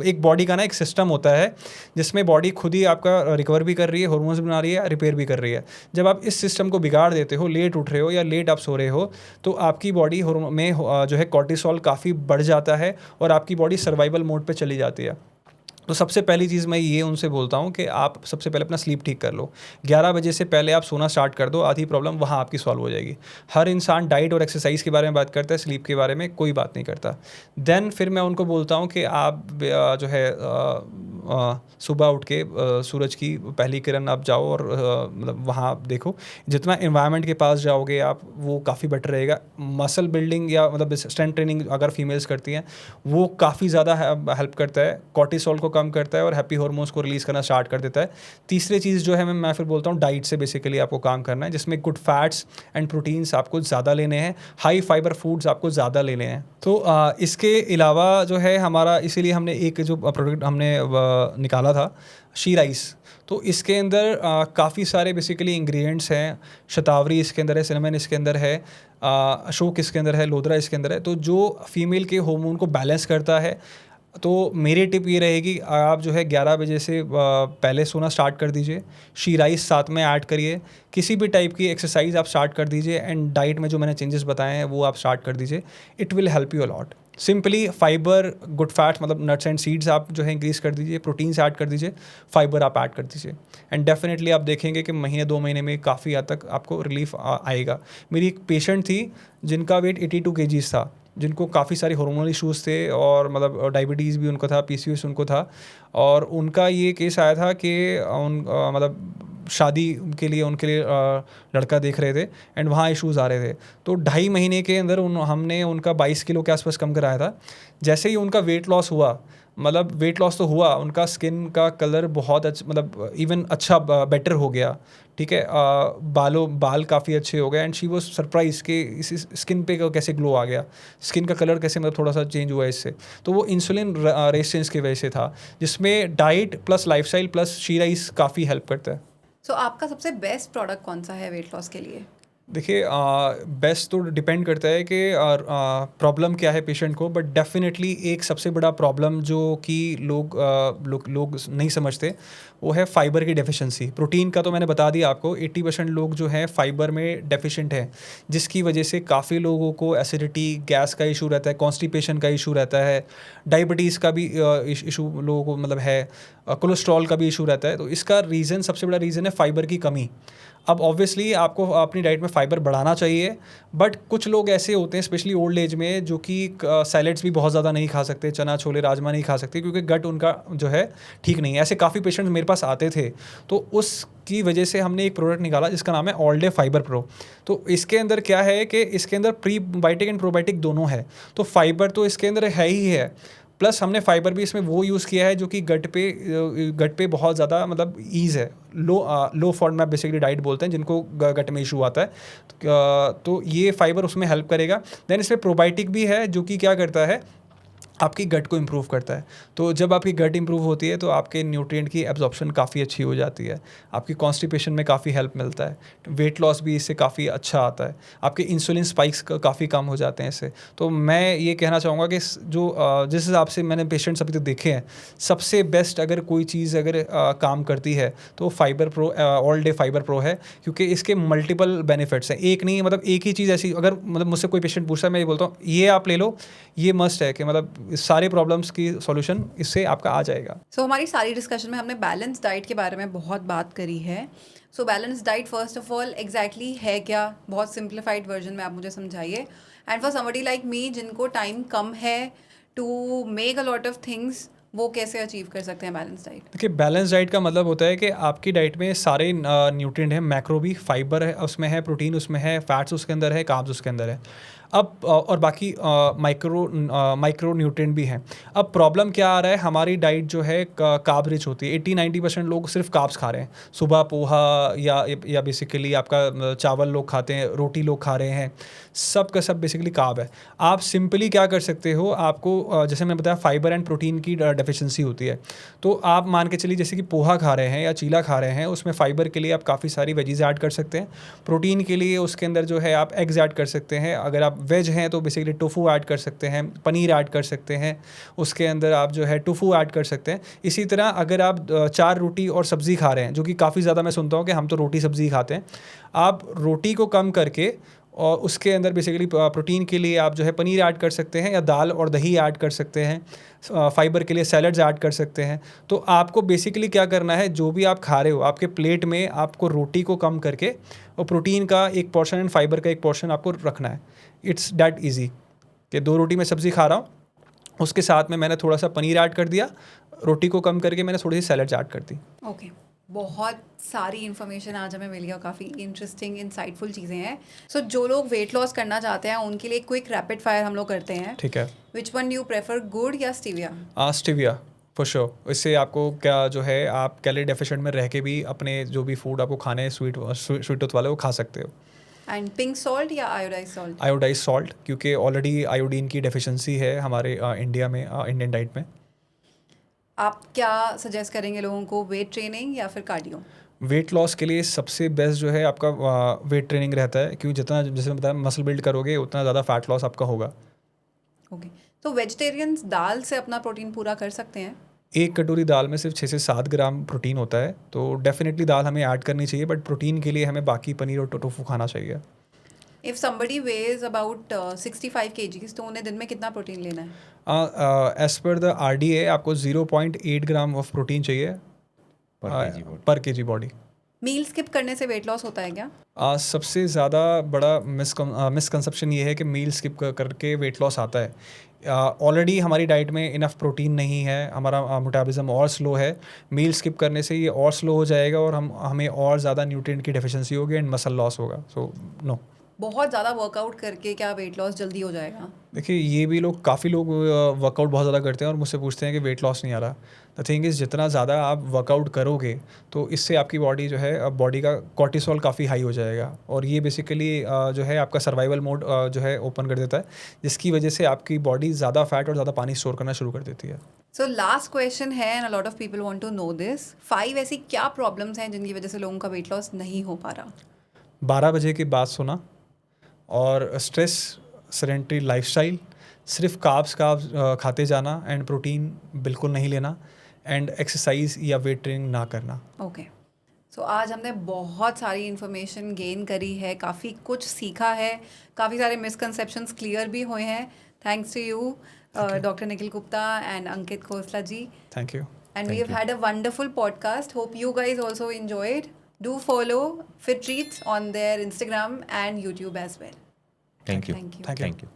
एक बॉडी का ना एक सिस्टम होता है जिसमें बॉडी खुद ही आपका रिकवर भी कर रही है, हार्मोन्स बना रही है, रिपेयर भी कर रही है। जब आप इस सिस्टम को बिगाड़ देते हो, लेट उठ रहे हो या लेट आप सो रहे हो, तो आपकी बॉडी में जो है कॉर्टिसोल काफ़ी बढ़ जाता है और आपकी बॉडी सर्वाइवल मोड पे चली जाती है। तो सबसे पहली चीज़ मैं ये उनसे बोलता हूँ कि आप सबसे पहले अपना स्लीप ठीक कर लो। 11 बजे से पहले आप सोना स्टार्ट कर दो, आधी प्रॉब्लम वहाँ आपकी सॉल्व हो जाएगी। हर इंसान डाइट और एक्सरसाइज के बारे में बात करता है, स्लीप के बारे में कोई बात नहीं करता। देन फिर मैं उनको बोलता हूँ कि आप जो है सुबह उठ के सूरज की पहली किरण आप जाओ और मतलब वहाँ आप देखो। जितना एनवायरनमेंट के पास जाओगे आप, वो काफ़ी बेटर रहेगा। मसल बिल्डिंग या मतलब स्ट्रेंथ ट्रेनिंग अगर फीमेल्स करती हैं, वो काफ़ी ज़्यादा हेल्प करता है, कॉर्टिसोल को कम करता है और हैप्पी हार्मोन्स को रिलीज़ करना स्टार्ट कर देता है। तीसरी चीज़ जो है मैं फिर बोलता हूँ डाइट से बेसिकली आपको काम करना है, जिसमें गुड फैट्स एंड प्रोटीन्स आपको ज़्यादा लेने हैं, हाई फाइबर फूड्स आपको ज़्यादा लेने हैं। तो इसके अलावा जो है हमारा, इसीलिए हमने एक जो प्रोडक्ट हमने निकाला था शी राइस, तो इसके अंदर काफ़ी सारे बेसिकली इंग्रेडिएंट्स हैं। शतावरी इसके अंदर है, सिनेमन इसके अंदर है, अशोक इसके अंदर है, लोदरा इसके अंदर है, तो जो फीमेल के हार्मोन को बैलेंस करता है। तो मेरी टिप ये रहेगी, आप जो है 11 बजे से पहले सोना स्टार्ट कर दीजिए, शी राइस साथ में ऐड करिए, किसी भी टाइप की एक्सरसाइज आप स्टार्ट कर दीजिए, एंड डाइट में जो मैंने चेंजेस बताए हैं वो आप स्टार्ट कर दीजिए। It will help you a lot. Simply fibre, good fats मतलब नट्स एंड सीड्स आप जो है इंक्रीज़ कर दीजिए, प्रोटीन्स ऐड कर दीजिए, फाइबर आप ऐड कर दीजिए, एंड डेफिनेटली आप देखेंगे कि महीने 2 महीने में काफ़ी हद तक आपको रिलीफ आएगा। मेरी एक पेशेंट थी जिनका वेट 82 kgs था, जिनको काफ़ी सारे हार्मोनल इश्यूज़ थे और मतलब डायबिटीज़ भी उनको था, पीसीओएस उनको था, और उनका ये केस आया था कि मतलब शादी के लिए उनके लिए लड़का देख रहे थे एंड वहाँ इश्यूज़ आ रहे थे। तो 2.5 महीने के अंदर हमने उनका 22 किलो के आसपास कम कराया था। जैसे ही उनका वेट लॉस हुआ, मतलब वेट लॉस तो हुआ, उनका स्किन का कलर बहुत अच्छा, मतलब इवन अच्छा बेटर हो गया, ठीक है। बाल काफ़ी अच्छे हो गए, एंड शी वाज सरप्राइज कि इस स्किन पे कैसे ग्लो आ गया, स्किन का कलर कैसे मतलब थोड़ा सा चेंज हुआ इससे। तो वो इंसुलिन रेजिस्टेंस की वजह से था, जिसमें diet plus lifestyle plus she rice काफ़ी हेल्प करता है। सो आपका सबसे बेस्ट प्रोडक्ट कौन सा है वेट लॉस के लिए? देखिए बेस्ट तो डिपेंड करता है कि प्रॉब्लम क्या है पेशेंट को, बट डेफिनेटली एक सबसे बड़ा प्रॉब्लम जो कि लोग नहीं समझते वो है फाइबर की डेफिशिएंसी। प्रोटीन का तो मैंने बता दिया आपको, 80% लोग जो हैं फाइबर में डेफिशिएंट हैं, जिसकी वजह से काफ़ी लोगों को एसिडिटी, गैस का इशू रहता है, कॉन्स्टिपेशन का इशू रहता है, डायबिटीज़ का भी इशू लोगों को मतलब है, कोलेस्ट्रॉल का भी इशू रहता है। तो इसका रीज़न, सबसे बड़ा रीज़न है फाइबर की कमी। अब ऑब्वियसली आपको अपनी डाइट में फाइबर बढ़ाना चाहिए, बट कुछ लोग ऐसे होते हैं स्पेशली ओल्ड एज में जो कि सैलेड्स भी बहुत ज़्यादा नहीं खा सकते, चना छोले राजमा नहीं खा सकते क्योंकि गट उनका जो है ठीक नहीं है। ऐसे काफ़ी पेशेंट्स मेरे पास आते थे, तो उसकी वजह से हमने एक प्रोडक्ट निकाला जिसका नाम है ऑल डे फाइबर प्रो। तो इसके अंदर क्या है कि इसके अंदर प्रीबायोटिक एंड प्रोबायोटिक दोनों है, तो फाइबर तो इसके अंदर है ही है, प्लस हमने फाइबर भी इसमें वो यूज़ किया है जो कि गट पे बहुत ज़्यादा मतलब ईज़ है। लो फॉडमैप बेसिकली डाइट बोलते हैं जिनको गट में इशू आता है, तो ये फाइबर उसमें हेल्प करेगा। देन इसमें प्रोबायोटिक भी है जो कि क्या करता है, आपकी गट को इम्प्रूव करता है। तो जब आपकी गट इम्प्रूव होती है तो आपके न्यूट्रिएंट की एब्जॉर्प्शन काफ़ी अच्छी हो जाती है, आपकी कॉन्स्टिपेशन में काफ़ी हेल्प मिलता है, वेट लॉस भी इससे काफ़ी अच्छा आता है, आपके इंसुलिन स्पाइक्स काफ़ी कम हो जाते हैं इससे। तो मैं ये कहना चाहूँगा कि जो जिस हिसाब से मैंने पेशेंट्स अभी तक देखे हैं, सबसे बेस्ट अगर कोई चीज़ अगर काम करती है तो fibre pro, all day fibre pro है, क्योंकि इसके मल्टीपल बेनिफिट्स हैं। एक नहीं, मतलब एक ही चीज़ ऐसी, अगर मतलब मुझसे कोई पेशेंट पूछता है मैं ये बोलता हूँ ये आप ले लो, ये मस्ट है कि मतलब सारे प्रॉब्लम्स की सॉल्यूशन इससे आपका आ जाएगा। हमारी सारी डिस्कशन में हमने बैलेंस डाइट के बारे में बहुत बात करी है। Balance diet first of all exactly है क्या, बहुत सिंप्लीफाइड वर्जन में आप मुझे समझाइए। And for somebody like me जिनको टाइम कम है to make a lot of things, वो कैसे अचीव कर सकते हैं बैलेंस डाइट? देखिए बैलेंस डाइट का मतलब होता है कि आपकी डाइट में सारे न्यूट्रिएंट हैं, मैक्रो भी, फाइबर है उसमें है, प्रोटीन उसमें है, फैट्स उसके अंदर है, कार्ब्स उसके अंदर है। अब और बाकी माइक्रो न्यूट्रिएंट भी हैं। अब प्रॉब्लम क्या आ रहा है, हमारी डाइट जो है कार्ब रिच होती है, 80-90% लोग सिर्फ कार्ब्स खा रहे हैं, सुबह पोहा या बेसिकली आपका चावल लोग खाते हैं, रोटी लोग खा रहे हैं, सब का सब बेसिकली कार्ब है। आप सिंपली क्या कर सकते हो, आपको जैसे मैंने बताया फाइबर एंड प्रोटीन की डेफिशिएंसी होती है, तो आप मान के चलिए जैसे कि पोहा खा रहे हैं या चीला खा रहे हैं, उसमें फाइबर के लिए आप काफ़ी सारी वेजीज ऐड कर सकते हैं, प्रोटीन के लिए उसके अंदर जो है आप एग्स ऐड कर सकते हैं, अगर आप वेज हैं तो बेसिकली टोफू ऐड कर सकते हैं, पनीर ऐड कर सकते हैं, उसके अंदर आप जो है टोफू ऐड कर सकते हैं। इसी तरह अगर आप 4 रोटी और सब्ज़ी खा रहे हैं, जो कि काफ़ी ज़्यादा मैं सुनता हूँ कि हम तो रोटी सब्ज़ी खाते हैं, आप रोटी को कम करके और उसके अंदर बेसिकली प्रोटीन के लिए आप जो है पनीर ऐड कर सकते हैं या दाल और दही ऐड कर सकते हैं, फाइबर के लिए सैलड्स ऐड कर सकते हैं। तो आपको बेसिकली क्या करना है, जो भी आप खा रहे हो आपके प्लेट में आपको रोटी को कम करके और प्रोटीन का एक पोर्शन एंड फाइबर का एक पोर्शन आपको रखना है। इट्स दैट ईजी कि 2 रोटी में सब्ज़ी खा रहा हूँ, उसके साथ में मैंने थोड़ा सा पनीर ऐड कर दिया, रोटी को कम करके मैंने थोड़ी सी सैलड्स ऐड कर दी। ओके, बहुत सारी इन्फॉर्मेशन आज हमें मिल गया, काफ़ी इंटरेस्टिंग इंसाइटफुल चीज़ें हैं। जो लोग वेट लॉस करना चाहते हैं उनके लिए क्विक रैपिड फायर हम लोग करते हैं। ठीक है। विच वन यू प्रेफर, गुड़ या स्टीविया? Stevia for sure. इससे आपको क्या जो है, आप कैलोरी डेफिशिएंट में रह के भी अपने जो भी फूड आपको खाने हैं स्वीट टूथ वाले वो खा सकते हो। एंड पिंक सॉल्ट या आयोडाइज सॉल्ट? आयोडाइज सॉल्ट, क्योंकि ऑलरेडी आयोडीन की डेफिशिएंसी है हमारे इंडिया में, इंडियन डाइट में। आप क्या सजेस्ट करेंगे लोगों को, वेट ट्रेनिंग या फिर कार्डियो? वेट लॉस के लिए सबसे बेस्ट जो है आपका वेट ट्रेनिंग रहता है, क्योंकि जितना जैसे मैं बताया मसल बिल्ड करोगे उतना ज़्यादा फैट लॉस आपका होगा। ओके, तो वेजिटेरियंस दाल से अपना प्रोटीन पूरा कर सकते हैं? एक कटोरी दाल में सिर्फ 6 से 7 ग्राम प्रोटीन होता है, तो डेफिनेटली दाल हमें ऐड करनी चाहिए, बट प्रोटीन के लिए हमें बाकी पनीर और टोफू खाना चाहिए। If somebody ways about 65 kgs, तो उन्हें दिन में कितना प्रोटीन लेना है? एज पर द RDA आपको 0.8 ग्राम ऑफ प्रोटीन चाहिए पर केजी बॉडी। मील स्किप करने से वेट लॉस होता है क्या? सबसे ज़्यादा बड़ा मिसकंसेप्शन ये है कि मील स्किप करके वेट लॉस आता है। ऑलरेडी हमारी डाइट में इनफ प्रोटीन नहीं है, हमारा मेटाबॉलिज्म और स्लो है, मील स्किप करने से ये और स्लो हो जाएगा और हमें और ज़्यादा न्यूट्रिएंट की डेफिशिएंसी होगी एंड मसल लॉस होगा। So no. बहुत ज़्यादा वर्कआउट करके क्या वेट लॉस जल्दी हो जाएगा? देखिए ये भी काफ़ी लोग वर्कआउट बहुत ज़्यादा करते हैं और मुझसे पूछते हैं कि वेट लॉस नहीं आ रहा। द थिंग इज़ जितना ज़्यादा आप वर्कआउट करोगे तो इससे आपकी बॉडी जो है, बॉडी का कॉर्टिसोल काफ़ी हाई हो जाएगा और ये बेसिकली जो है आपका सर्वाइवल मोड जो है ओपन कर देता है, जिसकी वजह से आपकी बॉडी ज़्यादा फैट और ज़्यादा पानी स्टोर करना शुरू कर देती है। सो लास्ट क्वेश्चन है, and a lot of people want to know this, 5 ऐसी क्या प्रॉब्लम्स हैं जिनकी वजह से लोगों का वेट लॉस नहीं हो पा रहा? 12 बजे के बाद सोना, और स्ट्रेस सेडेंटरी लाइफस्टाइल, सिर्फ कार्ब्स खाते जाना एंड प्रोटीन बिल्कुल नहीं लेना, एंड एक्सरसाइज या वेट ट्रेनिंग ना करना। ओके, सो आज हमने बहुत सारी इन्फॉर्मेशन गेन करी है, काफ़ी कुछ सीखा है, काफ़ी सारे मिसकंसेप्शंस क्लियर भी हुए हैं, thanks to you doctor Nikhil Gupta and Ankit Khosla ji. Thank you. And Thank we have you. had a wonderful podcast. Hope you guys also enjoyed. Do follow Fit Treats on their Instagram and YouTube as well. Thank you. Thank you. Thank you. Thank you.